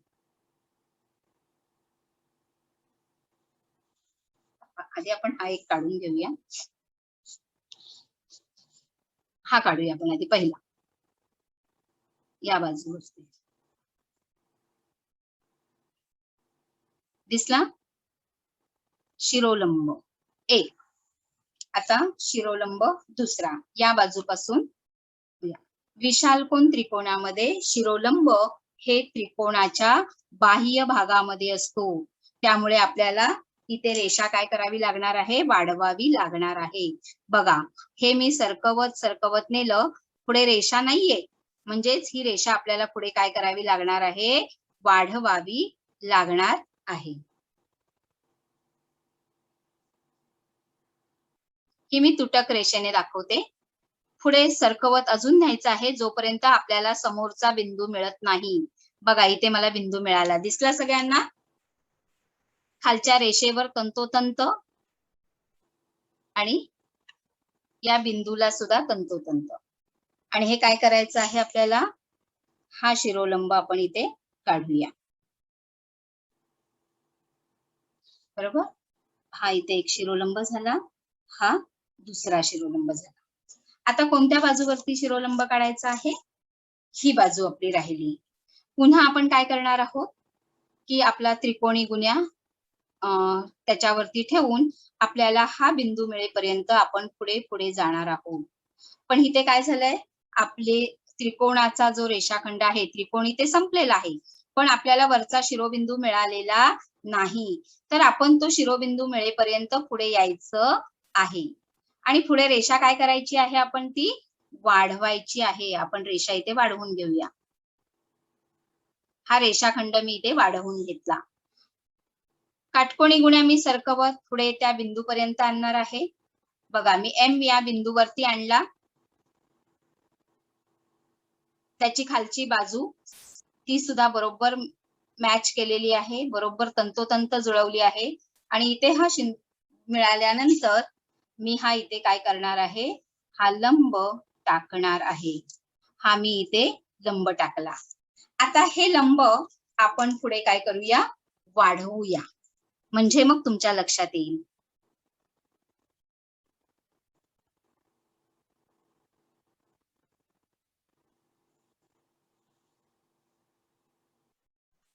आधी आपण हा एक काढून घेऊया. हा काढूया आपण आधी पहिला, या बाजूवरती. दिसला? शिरोलंब एक. आता शिरोलंब दुसरा, या बाजूपासून. विशालकोन त्रिकोणामध्ये शिरोलंब हे त्रिकोणाच्या बाह्य भागामध्ये असतो. त्यामुळे आपल्याला इथे रेषा काय करावी लागणार आहे? वाढवावी लागणार आहे. बघा, हे मी सरकवत नेलं, पुढे रेषा नाहीये, म्हणजेच ही रेषा आपल्याला पुढे काय करावी लागणार आहे? वाढवावी लागणार आहे. ही मी तुटक रेषेने दाखवते. पुढे सरकवत अजून न्यायचं आहे, जोपर्यंत आपल्याला समोरचा बिंदू मिळत नाही. बघा, इथे मला बिंदू मिळाला. दिसला सगळ्यांना? खालच्या रेषेवर तंतोतंत आणि या बिंदूला सुद्धा तंतोतंत. आणि हे काय करायचं आहे आपल्याला? हा शिरोलंब आपण इथे काढूया. बरोबर? हा इथे एक शिरोलंब झाला, हा दुसरा शिरोलंब झाला. आता कोणत्या बाजूवरती शिरोलंब काढायचा आहे? ही बाजू आपली राहिली. पुन्हा आपण काय करणार आहोत की आपला त्रिकोणी गुण्या त्याच्यावरती ठेवून आपल्याला हा बिंदू मिळेपर्यंत आपण पुढे पुढे जाणार आहोत. पण इथे काय झालंय? आपले त्रिकोणाचा जो रेषाखंड आहे, त्रिकोणी ते संपलेला आहे, पण आपल्याला वरचा शिरोबिंदू मिळालेला नाही. तर आपण तो शिरोबिंदू मिळेपर्यंत पुढे यायचं आहे. आणि पुढे रेषा काय करायची आहे? आपण ती वाढवायची आहे. आपण रेषा इथे वाढवून घेऊया. हा रेषाखंड मी इथे वाढवून घेतला. काटकोणी गुण्या मी सरकवत पुढे त्या बिंदूपर्यंत आणणार आहे. बघा, मी M या बिंदूवरती आणला. त्याची खालची बाजू ती सुद्धा बरोबर मॅच केलेली आहे, बरोबर तंतोतंत जुळवली आहे. आणि इथे हा मिळाल्यानंतर मी हा इथे काय करणार आहे? हा लंब टाकणार आहे. हा मी इथे लंब टाकला. आता हे लंब आपण पुढे काय करूया? वाढवूया, म्हणजे मग तुमच्या लक्षात येईल.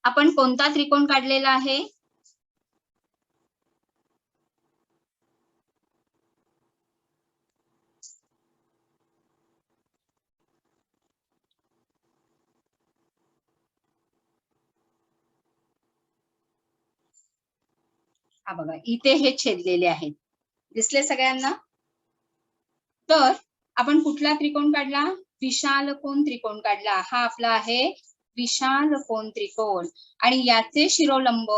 आपण कोणता त्रिकोण काढलेला आहे? हा बघा, इथे हे छेदलेले आहेत. दिसले सगळ्यांना? तर आपण कुठला त्रिकोण काढला? विशालकोन त्रिकोण काढला. हा आपला आहे विशालकोन त्रिकोण. आणि याचे शिरोलंब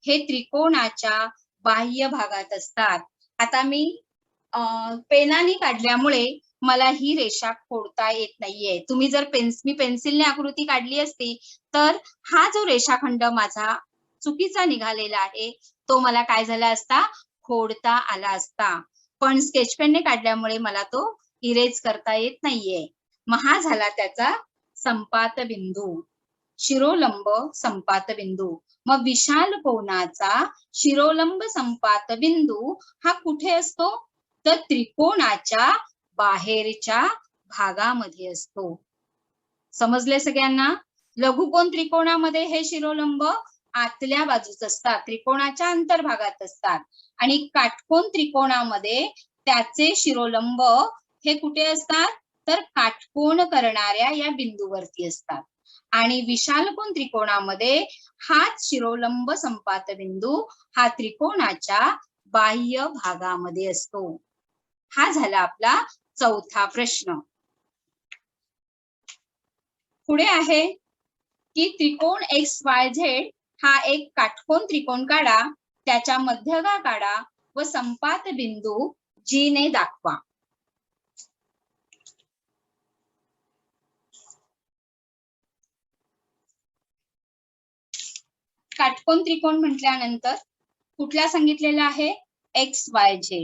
हे त्रिकोणाच्या बाह्य भागात असतात. आता मी पेनाने काढल्यामुळे मला ही रेषा खोडता येत नाहीये. तुम्ही जर मी पेन्सिलने आकृती काढली असती तर हा जो रेषाखंड माझा चुकीचा निघालेला आहे तो मला काय झाला असता? खोडता आला असता. पण स्केच पेनने काढल्यामुळे मला तो इरेज करता येत नाहीये. मग हा झाला त्याचा संपात बिंदू, शिरोलंब संपात बिंदू. मग विशाल कोनाचा शिरोलंब संपात बिंदू हा कुठे असतो? तर त्रिकोणाच्या बाहेरच्या भागामध्ये असतो. समजले सगळ्यांना? लघुकोन त्रिकोणामध्ये हे शिरोलंब आतल्या बाजूस असतात, त्रिकोणाच्या अंतर्भागात असतात. आणि काटकोन त्रिकोणामध्ये त्याचे शिरोलंब हे कुठे असतात? तर काटकोन करणाऱ्या या बिंदूवरती असतात. आणि विशालकोन त्रिकोणामध्ये हाच शिरोलंब संपात बिंदू हा त्रिकोणाच्या बाह्य भागामध्ये असतो. हा झाला आपला चौथा प्रश्न. पुढे आहे की त्रिकोण XYZ हा एक काटकोन त्रिकोण काढा, त्याच्या मध्यगा काढा व संपात बिंदू G ने दाखवा. काटकोन त्रिकोण म्हटल्यानंतर कुठला सांगितलेला आहे? XYZ.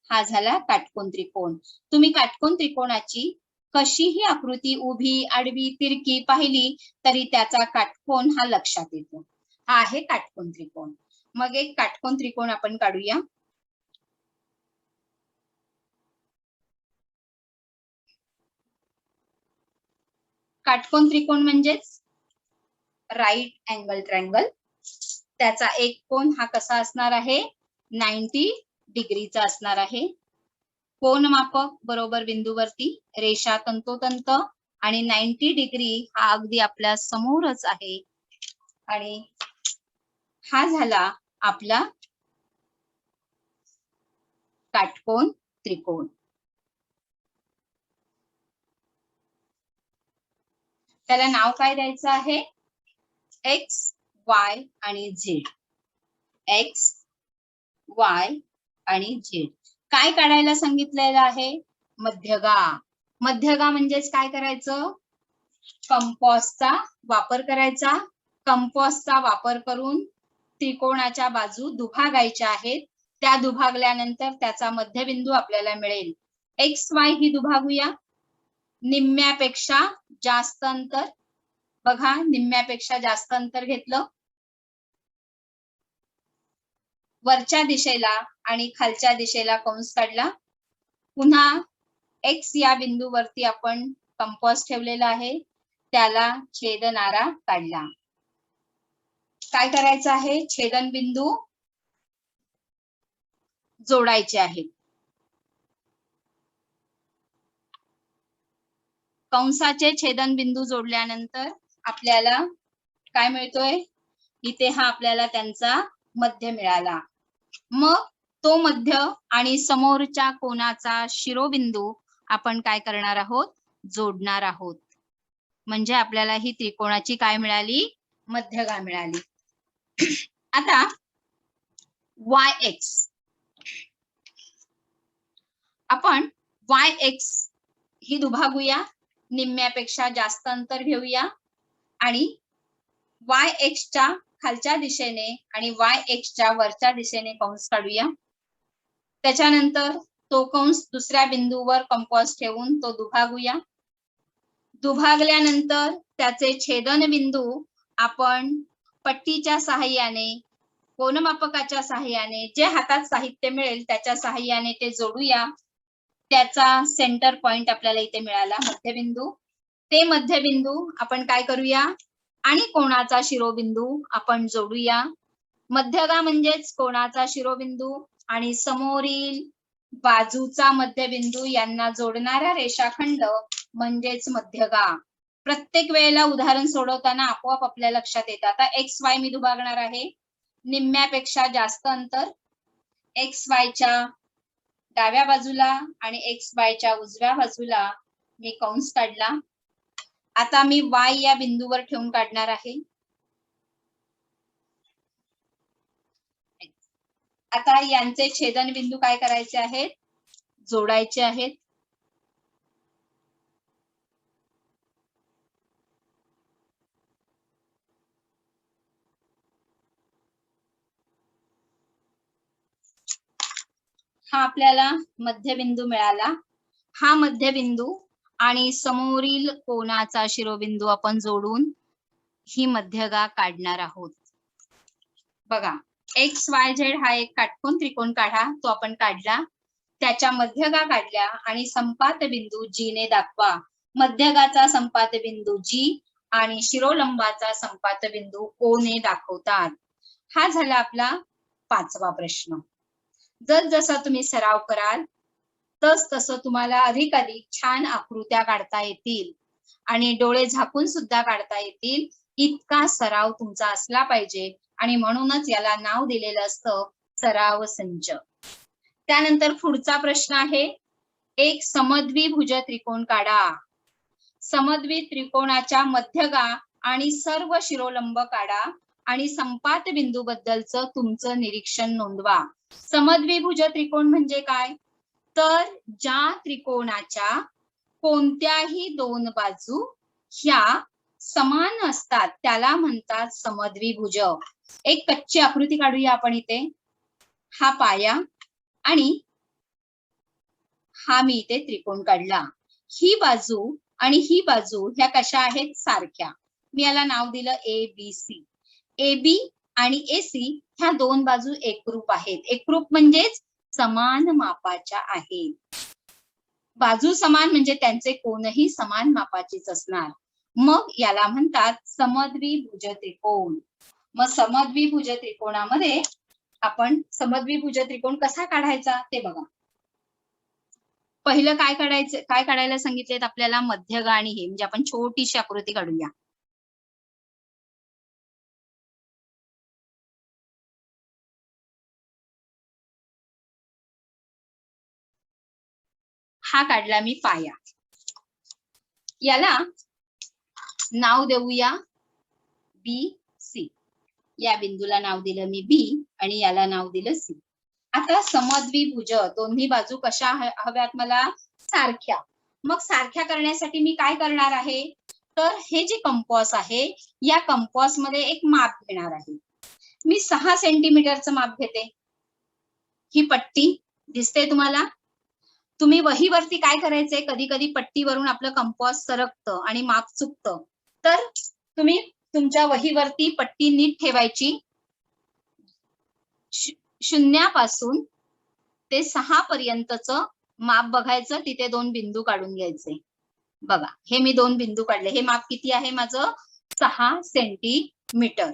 हा झाला काटकोन त्रिकोण. तुम्ही काटकोन त्रिकोणाची कशीही आकृती उभी, आडवी, तिरकी पाहिली तरी त्याचा काटकोन हा लक्षात येतो. हा आहे काटकोन त्रिकोण. मग एक काटकोन त्रिकोण आपण काढूया. काटकोन त्रिकोण म्हणजेच राईट अँगल ट्रायंगल. त्याचा एक कोन हा कसा असणार आहे? 90 डिग्रीचा असणार आहे. कोन मापक बरोबर बिंदूवरती रेषा तंतोतंत आणि 90 डिग्री हा अगदी आपल्या समोरच आहे. आणि हा झाला आपला काटकोन त्रिकोण. त्याला नाव काय द्यायचं आहे? X, Y आणि Z. X, Y आणि Z. काय काढायला सांगितलेलं आहे? मध्यगा. मध्यगा म्हणजेच काय करायचं? कंपासचा वापर करायचा. कंपासचा वापर करून त्रिकोणाच्या बाजू दुभागायच्या आहेत. त्या दुभागल्यानंतर त्याचा मध्यबिंदू आपल्याला मिळेल. XY ही दुभागूया. निम्म्यापेक्षा जास्त अंतर. बघा, निम्म्यापेक्षा जास्त अंतर घेतलं. वरच्या दिशेला आणि खालच्या दिशेला कंस काढला. पुन्हा X या बिंदूवरती आपण कंपास ठेवलेला आहे, त्याला छेदणारा काढला. काय करायचं आहे? छेदन बिंदू जोडायचे आहेत. कंसाचे छेदन बिंदू जोडल्यानंतर आपल्याला काय मिळतोय? इथे हा आपल्याला त्यांचा मध्य मिळाला. मग तो मध्य आणि समोरच्या कोनाचा शिरोबिंदू आपण काय करणार आहोत? जोडणार आहोत. म्हणजे आपल्याला ही त्रिकोणाची काय मिळाली? मध्यगा मिळाली. आता YX. आपण YX ही दुभागूया. निम्म्यापेक्षा जास्त अंतर घेऊया आणि YX च्या खालच्या दिशेने आणि YX च्या वरच्या दिशेने कंस काढूया. त्याच्यानंतर तो कंस दुसऱ्या बिंदूवर कंपास ठेवून तो दुभागूया. दुभागल्यानंतर त्याचे छेदन बिंदू आपण पट्टीच्या सहाय्याने, कोनमापकाच्या सहाय्याने, जे हातात साहित्य मिळेल त्याच्या सहाय्याने ते जोडूया. त्याचा सेंटर पॉइंट आपल्याला इथे मिळाला, मध्यबिंदू. ते मध्यबिंदू आपण काय करूया? आणि कोणाचा शिरोबिंदू आपण जोडूया. मध्यगा म्हणजेच कोणाचा शिरोबिंदू आणि समोरील बाजूचा मध्यबिंदू यांना जोडणारा रेषाखंड म्हणजेच मध्यगा. प्रत्येक वेळेला उदाहरण सोडवताना आपोआप आपल्या लक्षात येतं. आता XY मी दुभागणार आहे. निम्म्यापेक्षा जास्त अंतर XY च्या डाव्या बाजूला आणि XY च्या उजव्या बाजूला मी कंस काढला. आता मी Y या बिंदूवर ठेवून काढणार आहे. आता यांचे छेदन बिंदू काय करायचे आहेत? जोडायचे आहेत. हा आपल्याला मध्यबिंदू मिळाला. हा मध्यबिंदू आणि समोरील कोनाचा शिरोबिंदू आपण जोडून ही मध्यगा काढणार आहोत. बघा, XYZ हा एक काटकोन त्रिकोण काढा. तो आपण काढला. त्याच्या मध्यगा काढल्या आणि संपात बिंदू G ने दाखवा. मध्यगाचा संपात बिंदू G आणि शिरोलंबाचा संपात बिंदू O ने दाखवतात. हा झाला आपला 5वा प्रश्न. जसा तुम्ही सराव कराल तसं तुम्हाला अधिक छान आकृत्या काढता येतील आणि डोळे झाकून सुद्धा काढता येतील. इतका सराव तुमचा असला पाहिजे आणि म्हणूनच याला नाव दिलेलं असतं सराव संच. त्यानंतर पुढचा प्रश्न आहे, एक समद्विभुज त्रिकोण काढा. समद्वि त्रिकोणाच्या मध्यगा आणि सर्व शिरोलंब काढा आणि संपात बिंदू बद्दलचं तुमचं निरीक्षण नोंदवा. समद्विभुज त्रिकोण म्हणजे काय? तर ज्या त्रिकोणाच्या कोणत्याही दोन बाजू ह्या समान असतात त्याला म्हणतात समद्विभुज. एक कच्ची आकृती काढूया आपण इथे. हा पाया आणि हा मी इथे त्रिकोण काढला. ही बाजू आणि ही बाजू ह्या कशा आहेत? सारख्या. मी याला नाव दिलं ABC. AB आणि AC ह्या दोन बाजू एकरूप आहेत. एकरूप म्हणजेच समान मापाच्या आहेत. बाजू समान म्हणजे त्यांचे कोणही समान मापाचेच असणार. मग याला म्हणतात समद्विभुज त्रिकोण. मग समद्विभुज त्रिकोणामध्ये आपण समद्विभुज त्रिकोण कसा काढायचा ते बघा. पहिलं काय काढायचं, काय काढायला सांगितलेत आपल्याला? मध्यगा आणि हे, म्हणजे आपण छोटीशी आकृती काढूया. हा काढला मी पाया. याला नाव देऊया BC. या बिंदूला नाव दिलं मी B आणि याला नाव दिलं C. आता समद्विभुज दोन्ही बाजू कशा हव्यात मला? सारख्या. मग सारख्या करण्यासाठी मी काय करणार आहे? तर हे जे कंपास आहे या कंपास मध्ये एक माप घेणार आहे. मी 6 सेंटीमीटरचं माप घेते. ही पट्टी दिसते तुम्हाला? तुम्ही वहीवरती काय करायचंय, कधी कधी पट्टीवरून आपलं कंपास सरकतं आणि माप चुकतं. तर तुम्ही तुमच्या वहीवरती पट्टी नीट ठेवायची. शून्यापासून ते 6 पर्यंतचं माप बघायचं. तिथे 2 बिंदू काढून घ्यायचे. बघा, हे मी 2 बिंदू काढले. हे माप किती आहे माझं? 6 सेंटीमीटर.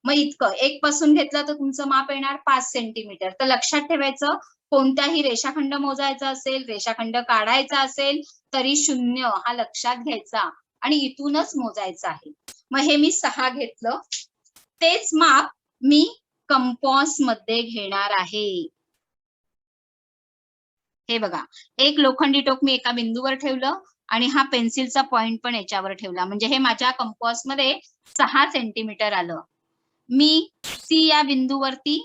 मग इतकं एक पासून घेतलं तर तुमचं माप येणार 5 सेंटीमीटर. तर लक्षात ठेवायचं, कोणताही रेषाखंड मोजायचा असेल, रेषाखंड काढायचा असेल तरी 0 हा लक्षात घ्यायचा आणि इथूनच मोजायचं आहे. मग हे मी 6 घेतलं. तेच माप मी कंपास मध्ये घेणार आहे. हे बघा, एक लोखंडी टोक मी एका बिंदूवर ठेवलं आणि हा पेन्सिलचा पॉइंट पण याच्यावर ठेवला. म्हणजे हे माझ्या कंपास मध्ये 6 सेंटीमीटर आलं. मी C या बिंदूवरती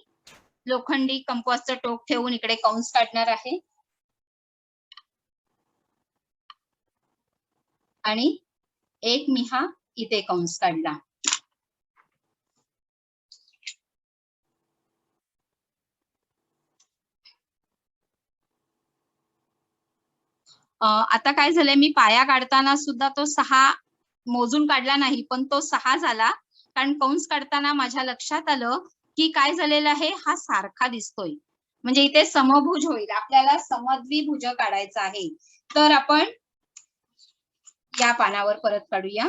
लोखंडी कंपासचं टोक ठेवून इकडे कंस काढणार आहे आणि एक मी हा इथे कंस काढला. आता काय झालंय, मी पाया काढताना सुद्धा तो 6 मोजून काढला नाही, पण तो 6 झाला. कारण कंस काढताना माझ्या लक्षात आलं की काय झालेलं आहे, हा सारखा दिसतोय. म्हणजे इथे समभुज होईल. आपल्याला समद्विभुज काढायचा आहे. तर आपण या पानावर परत काढूया.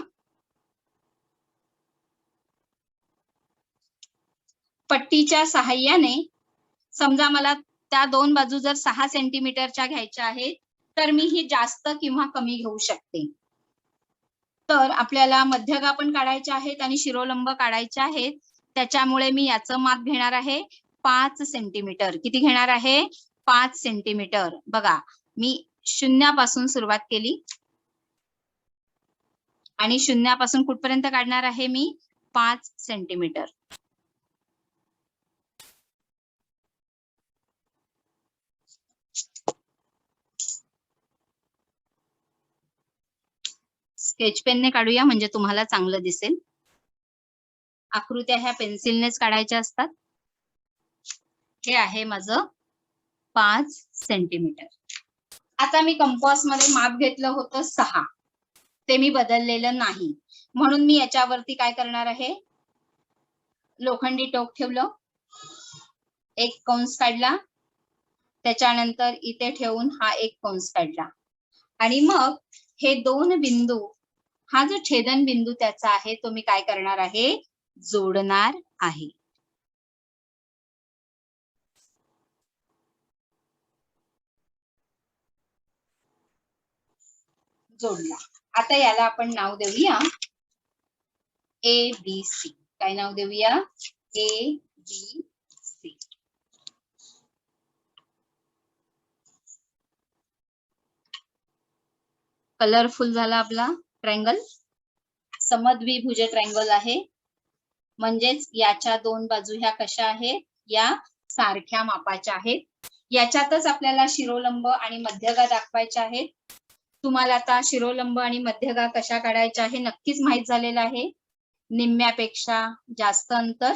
पट्टीच्या सहाय्याने समजा मला त्या 2 बाजू जर 6 सेंटीमीटरच्या घ्यायच्या आहेत तर मी ही जास्त किंवा कमी घेऊ शकते. तर आपल्याला मध्यगा पण काढायचे आहेत आणि शिरोलंब काढायचे आहेत. त्याच्यामुळे मी याचं माप घेणार आहे 5 सेंटीमीटर. किती घेणार आहे? 5 सेंटीमीटर. बघा, मी शून्यापासून सुरुवात केली आणि शून्यापासून कुठपर्यंत काढणार आहे मी? 5 सेंटीमीटर. स्केच पेनने काढूया म्हणजे तुम्हाला चांगलं दिसेल. आकृत्या ह्या पेन्सिलनेच काढायच्या असतात. हे आहे माझं 5 सेंटीमीटर. आता मी कंपास मध्ये माप घेतलं होतं 6. ते मी बदललेलं नाही. म्हणून मी याच्यावरती काय करणार आहे? लोखंडी टोक ठेवलं, एक कंस काढला, त्याच्यानंतर इथे ठेवून हा एक कंस काढला आणि मग हे 2 बिंदू, हा जो छेदन बिंदू त्याचा आहे तो मी काय करणार आहे? जोडणार आहे. जोडला. आता याला आपण नाव देऊया ABC. काय नाव देऊया? ABC. कलरफुल झाला आपला ट्रायंगल. समद्विभुज ट्रायंगल आहे, म्हणजेच याच्या दोन बाजू ह्या कशा आहेत, या सारख्या मापाच्या आहेत. याच्यातच आपल्याला शिरोलंब आणि मध्यगा दाखवायच्या आहेत. तुम्हाला आता शिरोलंब आणि मध्यगा कशा काढायच्या आहे नक्कीच माहित झालेलं आहे. निम्म्यापेक्षा जास्त अंतर,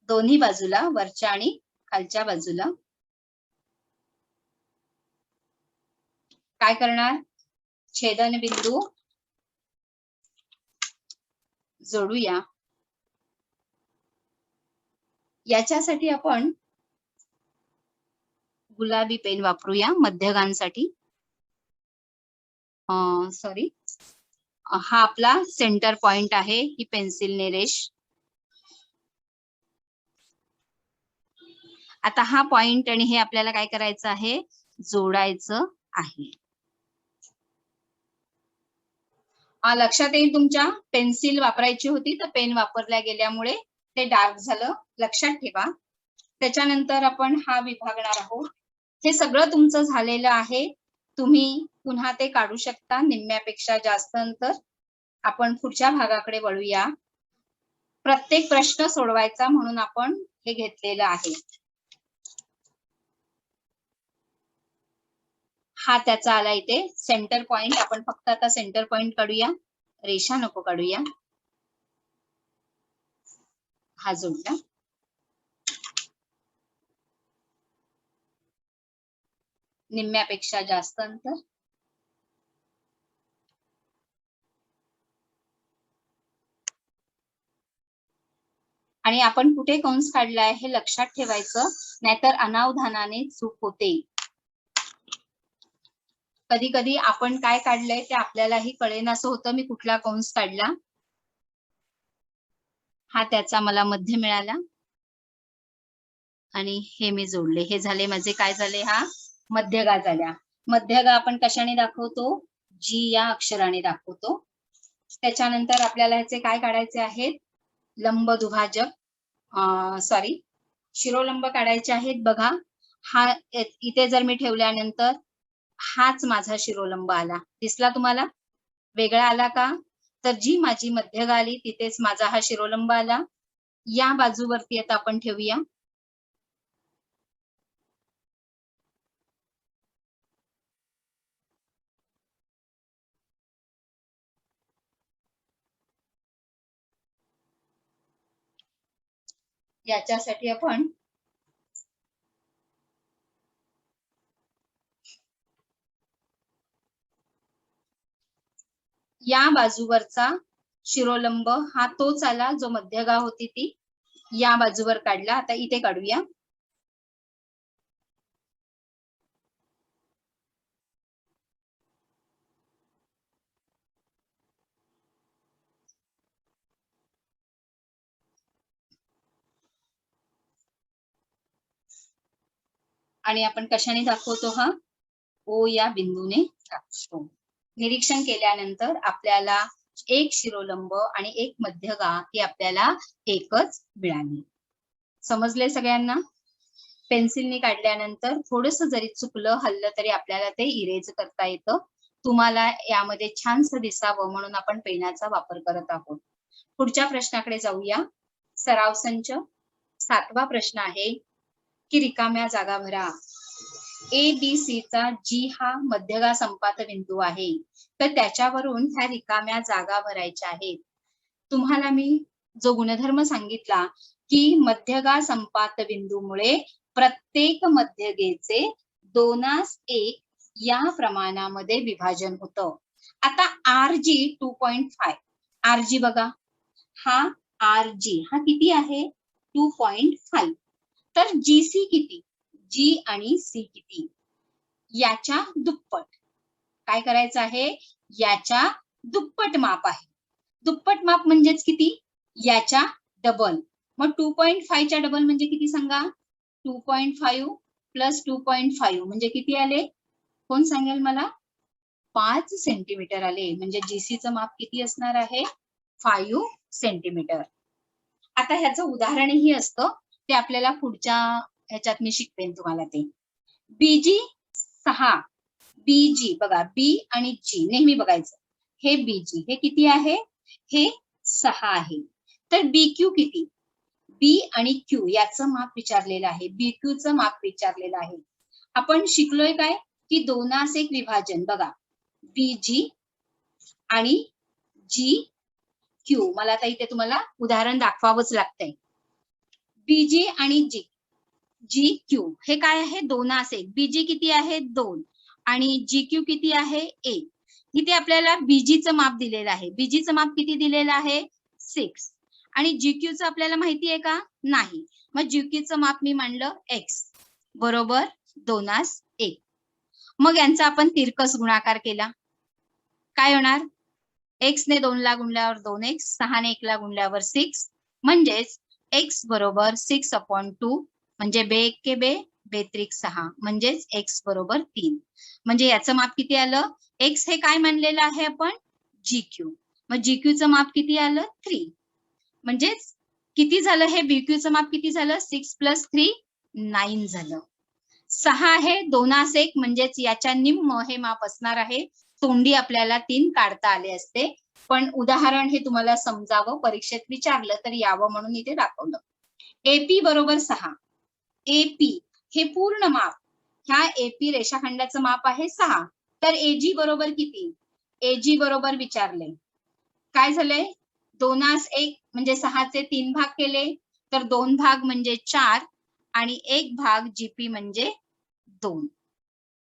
दोन्ही बाजूला, वरच्या आणि खालच्या बाजूला. काय करणार, छेदनबिंदू जोडूया. याच्यासाठी आपण गुलाबी पेन वापरूया मध्यगांसाठी. सॉरी, हा आपला सेंटर पॉइंट आहे, ही पेन्सिलने रेष. आता हा पॉइंट आणि हे आपल्याला काय करायचं आहे, जोडायचं आहे. लक्षात येईल तुमच्या, पेन्सिल वापरायची होती तर पेन वापरल्या गेल्यामुळे ते डार्क झालं, लक्षात ठेवा. त्याच्यानंतर आपण हा विभागणार आहोत. हे सगळं तुमचं झालेलं आहे, तुम्ही पुन्हा ते काढू शकता. निम्म्यापेक्षा जास्त अंतर. आपण पुढच्या भागाकडे वळूया. प्रत्येक प्रश्न सोडवायचा म्हणून आपण हे घेतलेलं आहे. हा त्याचा आला इथे सेंटर पॉइंट. आपण फक्त आता सेंटर पॉइंट काढूया, रेषा नको काढूया. हा जोडला. निम्म्यापेक्षा जास्त अंतर. आणि आपण कुठे कंस काढलाय हे लक्षात ठेवायचं, नाहीतर अनावधानाने चूक होते. कधी कधी आपण काय काढलंय ते आपल्यालाही कळेनासं होतं, मी कुठला कंस काढला. हा त्याचा मला मध्य मिळाला आणि हे मी जोडले. हे झाले माझे, काय झाले, हा मध्यगा झाल्या. मध्यगा आपण कशाने दाखवतो, जी या अक्षराने दाखवतो. त्याच्यानंतर आपल्याला ह्याचे काय काढायचे आहेत, लंब दुभाजक, सॉरी शिरोलंब काढायचे आहेत. बघा, हा इथे जर मी ठेवल्यानंतर हाच माझा शिरोलंब आला, दिसला तुम्हाला, वेगळा आला का, तर जी माझी मध्यगा आली तिथेच माझा हा शिरोलंब आला. या बाजूवरती आता आपण ठेवूया. याच्यासाठी आपण या बाजूवरचा शिरोलंब हा तोच आला जो मध्यगा होती ती, या बाजूवर काढला. आता इथे काढूया. आणि आपण कशाने दाखवतो, हा ओ या बिंदूने दाखवतो. निरीक्षण केल्यानंतर आपल्याला एक शिरोलंब आणि एक मध्यगा ही आपल्याला एकच मिळाली. समजले सगळ्यांना? पेन्सिलने काढल्यानंतर थोडस जरी चुकलं हल्लं तरी आपल्याला ते इरेज करता येतं. तुम्हाला यामध्ये छानसं दिसावं म्हणून आपण पेनाचा वापर करत आहोत. पुढच्या प्रश्नाकडे जाऊया. सराव संच 7वा प्रश्न आहे की रिकाम्या जागा भरा. ABC चा जी हा मध्यगा संपात बिंदू आहे, तर त्याच्यावरून ह्या रिकाम्या जागा भरायच्या आहेत. तुम्हाला मी जो गुणधर्म सांगितला की मध्यगा संपात बिंदूमुळे प्रत्येक मध्यगेचे 2:1 या प्रमाणामध्ये विभाजन होतं. आता RG 2.5, RG बघा, हा RG हा किती आहे, 2.5. तर GC किती, G आणि C किती, याच्या दुप्पट. काय करायचं आहे, याच्या दुप्पट माप आहे. दुप्पट माप म्हणजेच किती, याच्या डबल. मग 2.5 च्या डबल म्हणजे किती सांगा, 2.5 प्लस 2.5 म्हणजे किती आले, कोण सांगेल मला, 5 सेंटीमीटर आले. म्हणजे जीसीचं माप किती असणार आहे, 5 सेंटीमीटर. आता ह्याचं उदाहरणही असतं, ते आपल्याला पुढच्या ह्याच्यात मी शिकवेन तुम्हाला ते. बीजी 6, बीजी बघा, बी आणि जी नेहमी बघायचं. हे बीजी हे किती आहे? हे 6 आहे. तर बीक्यू किती? बी आणि क्यू याचं माप विचारलेलं आहे. बीक्यूचं माप विचारलेलं आहे. आपण शिकलोय काय की 2:1 विभाजन. बघा, बीजी आणि जी क्यू. मला आता इथे तुम्हाला उदाहरण दाखवावंच लागतंय. बीजी आणि जी क्यू हे काय आहे? 2:1. बीजी किती आहे? 2 आणि जी क्यू किती आहे? 1. इथे आपल्याला बीजीचं माप दिलेलं आहे. बीजीचं माप किती दिलेलं आहे? 6. आणि जीक्यूचं आपल्याला माहिती आहे का? नाही. मग जीक्यूचं माप मी मांडलं x बरोबर 2:1. मग यांचा आपण तिरकस गुणाकार केला. काय होणार? x ने 2 ला गुणल्यावर 2x, 6 ने 1 ला गुणल्यावर 6, म्हणजेच x बरोबर 6/2 म्हणजे बे 1 के बे, बे 3 6 म्हणजेच x बरोबर 3. म्हणजे याचं माप किती आलं? x हे काय मानलेलं आहे आपण? GQ. मग GQचं माप किती आलं? 3. म्हणजेच किती झालं हे? BQ माप किती झालं? 6 + 3 9 झालं. 6 आहे 2:1 म्हणजेच याच्या निम्म हे माप असणार आहे. तोंडी आपल्याला 3 काढता आले असते, पण उदाहरण हे तुम्हाला समजावं, परीक्षेत विचारलं तर यावं म्हणून इथे दाखवलं. AP बरोबर 6. AP हे पूर्ण माप, ह्या AP रेषाखंडाचं माप आहे 6. तर AG बरोबर किती? AG बरोबर विचारले. काय झालंय? 2:1 म्हणजे 6चे 3 भाग केले तर 2 भाग म्हणजे 4 आणि 1 भाग GP म्हणजे 2.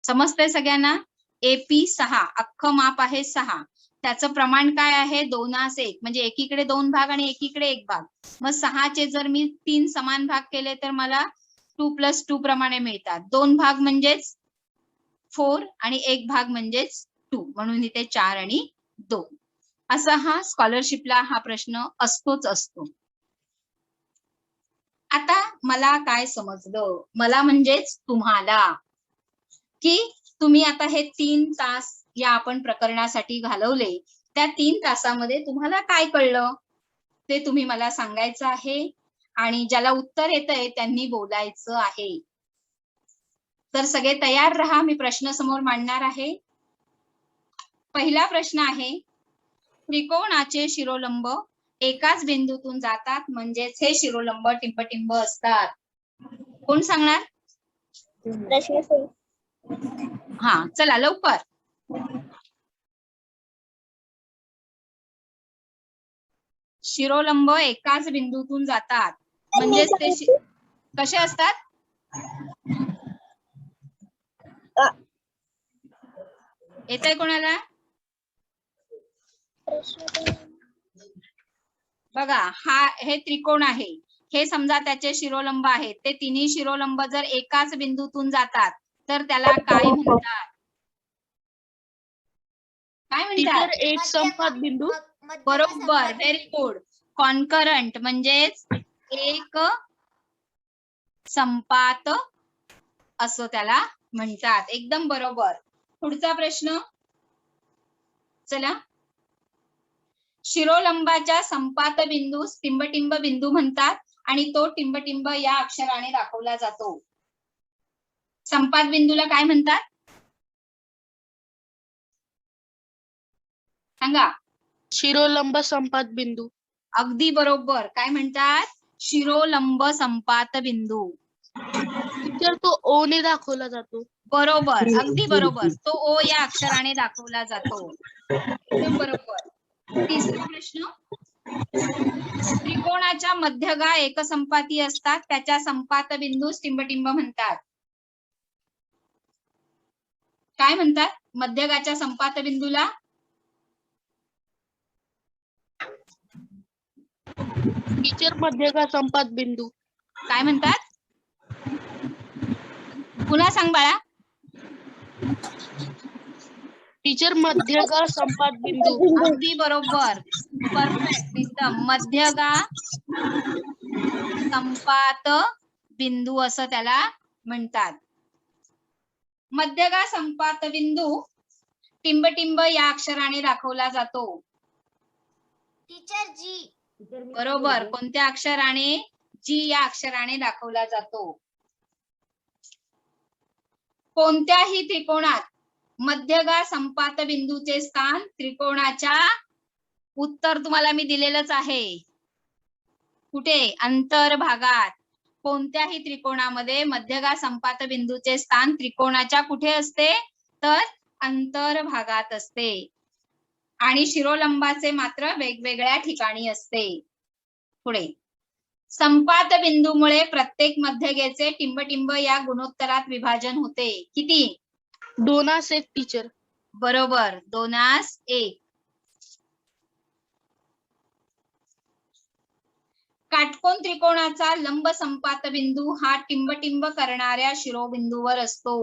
समजतंय सगळ्यांना? AP 6 अख्खं माप आहे 6. त्याचं प्रमाण काय आहे? 2:1 म्हणजे एकीकडे 2 भाग आणि एकीकडे 1 भाग. मग 6चे जर मी 3 समान भाग केले तर मला 2 + 2 प्रमाणे मिळतात. 2 भाग म्हणजेच 4 आणि 1 भाग म्हणजेच 2, म्हणून इथे 4 आणि 2. असा हा स्कॉलरशिपला हा प्रश्न असतोच असतो. आता मला काय समजलं? मला म्हणजेच तुम्हाला, की तुम्ही आता हे 3 तास या आपण प्रकरणासाठी घालवले, त्या 3 तासामध्ये तुम्हाला काय कळलं ते तुम्ही मला सांगायचं आहे. आणि ज्याला उत्तर येतंय त्यांनी बोलायचं आहे. तर सगळे तयार राहा, मी प्रश्न समोर मांडणार आहे. पहिला प्रश्न आहे, त्रिकोणाचे शिरोलंब एकाच बिंदूतून जातात म्हणजेच हे शिरोलंब टिंबटिंब असतात. कोण सांगणार? हा, चला लवकर. शिरोलंब एकाच बिंदूतून जातात म्हणजेच ते कसे असतात? येतंय कोणाला? बघा, हे त्रिकोण आहे. हे समजा त्याचे शिरोलंब आहेत. ते तिन्ही शिरोलंब जर एकाच बिंदूतून जातात तर त्याला काय म्हणतात? काय म्हणतात? एक संपात बिंदू. बरोबर, व्हेरी गुड. कॉन्करंट म्हणजेच एक संपात असं त्याला म्हणतात. एकदम बरोबर. पुढचा प्रश्न, चला. शिरोलंबाच्या संपात बिंदूस टिंबटिंब बिंदू म्हणतात आणि तो टिंबटिंब या अक्षराने दाखवला जातो. संपात बिंदूला काय म्हणतात? सांगा. शिरोलंब संपात बिंदू. अगदी बरोबर. काय म्हणतात? शिरोलंब संपात बिंदू. टीचर तो ओ ने दाखवला जातो. बरोबर, अगदी बरोबर. तो ओ या अक्षराने दाखवला जातो. एकदम बरोबर. तिसरा प्रश्न, त्रिकोणाच्या मध्यगा एकसंपाती असतात त्याच्या संपात बिंदूस टिंबटिंब म्हणतात. काय म्हणतात मध्यगाच्या संपात बिंदूला? टीचर मध्यगा संपात बिंदू. काय म्हणतात? पुन्हा सांग बाळा. टीचर मध्यगा संपात बिंदू. अगदी बरोबर, परफेक्ट, एकदम. मध्यगा संपात बिंदू असं त्याला म्हणतात. मध्यगा संपात बिंदू टिंबटिंब या अक्षराने दाखवला जातो. टीचर जी. बरोबर, कोणत्या अक्षराने? जी या अक्षराने दाखवला जातो. कोणत्याही त्रिकोणात मध्यगा संपात बिंदूचे स्थान त्रिकोणाच्या उत्तर तुम्हाला मी दिलेलंच आहे. कुठे? अंतर्भागात. कोणत्याही त्रिकोणामध्ये मध्यगा संपात बिंदूचे स्थान त्रिकोणाच्या कुठे असते? तर अंतर्भागात असते. आणि शिरोलंबाचे मात्र वेगवेगळ्या ठिकाणी असते. पुढे, संपात बिंदूमुळे प्रत्येक मध्यगेचे टिंबटिंब या गुणोत्तरात विभाजन होते. किती? 2:1 टीचर. बरोबर, 2:1. काटकोन त्रिकोणाचा लंब संपात बिंदू हा टिंबटिंब करणाऱ्या शिरोबिंदूवर असतो.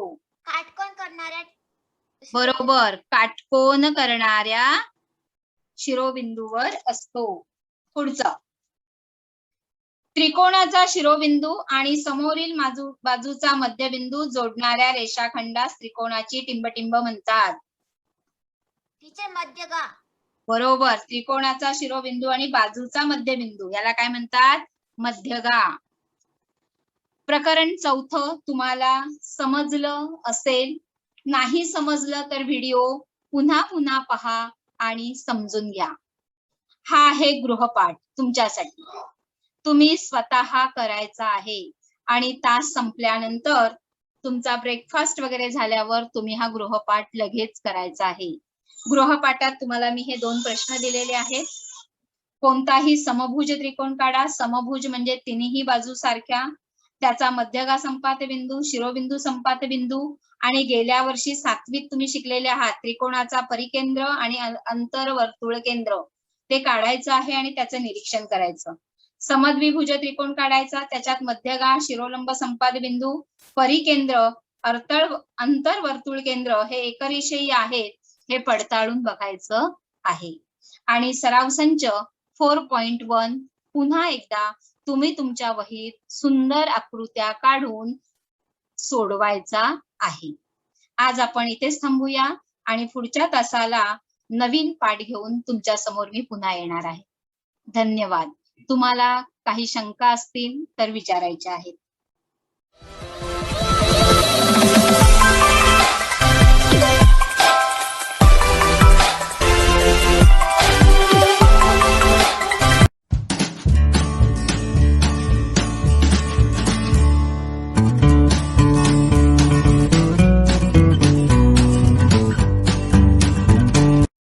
काटकोन करणाऱ्या बरोबर, काटकोन करणाऱ्या शिरोबिंदूवर असतो. पुढचं, त्रिकोणाचा शिरोबिंदू आणि समोरील बाजूचा मध्यबिंदू जोडणाऱ्या रेषाखंडास त्रिकोणाची टिंबटिंब म्हणतात. टीचर मध्यगा. बरोबर, त्रिकोणाचा शिरोबिंदू आणि बाजूचा मध्यबिंदू याला काय म्हणतात? मध्यगा. प्रकरण 4 तुम्हाला समजलं असेल. नाही समजलं तर व्हिडिओ पुन्हा पुन्हा पहा आणि समजून घ्या. हा आहे गृहपाठ तुमच्यासाठी. तुम्ही स्वतः करायचा आहे आणि तास संपल्यानंतर तुमचा ब्रेकफास्ट वगैरे झाल्यावर तुम्ही हा गृहपाठ लगेच करायचा आहे. गृहपाठात तुम्हाला मी हे 2 प्रश्न दिलेले आहेत. कोणताही समभुज त्रिकोण काढा. समभुज म्हणजे तिन्ही बाजू सारख्या, त्याचा मध्यगा संपात बिंदू, शिरोबिंदू संपात बिंदू आणि गेल्या वर्षी 7वीत तुम्ही शिकलेले आहात त्रिकोणाचा परिकेंद्र आणि अंतर्वर्तुळ केंद्र ते काढायचं आहे आणि त्याचं निरीक्षण करायचं. समद्विभुज त्रिकोण काढायचा, त्याच्यात मध्यगा, शिरोलंब संपात बिंदू, परिकेंद्र, अंतर्वर्तुळ केंद्र हे एकरेषीय आहेत हे पडताळून बघायचं आहे. आणि सराव संच 4.1 पुन्हा एकदा तुम्ही तुमच्या वहीत सुंदर आकृत्या काढून सोडवायचा आहे. आज आपण इथेच थांबूया आणि पुढच्या तासाला नवीन पाठ घेऊन तुमच्या समोर मी पुन्हा येणार आहे. धन्यवाद. तुम्हाला काही शंका असतील तर विचारायच्या आहेत.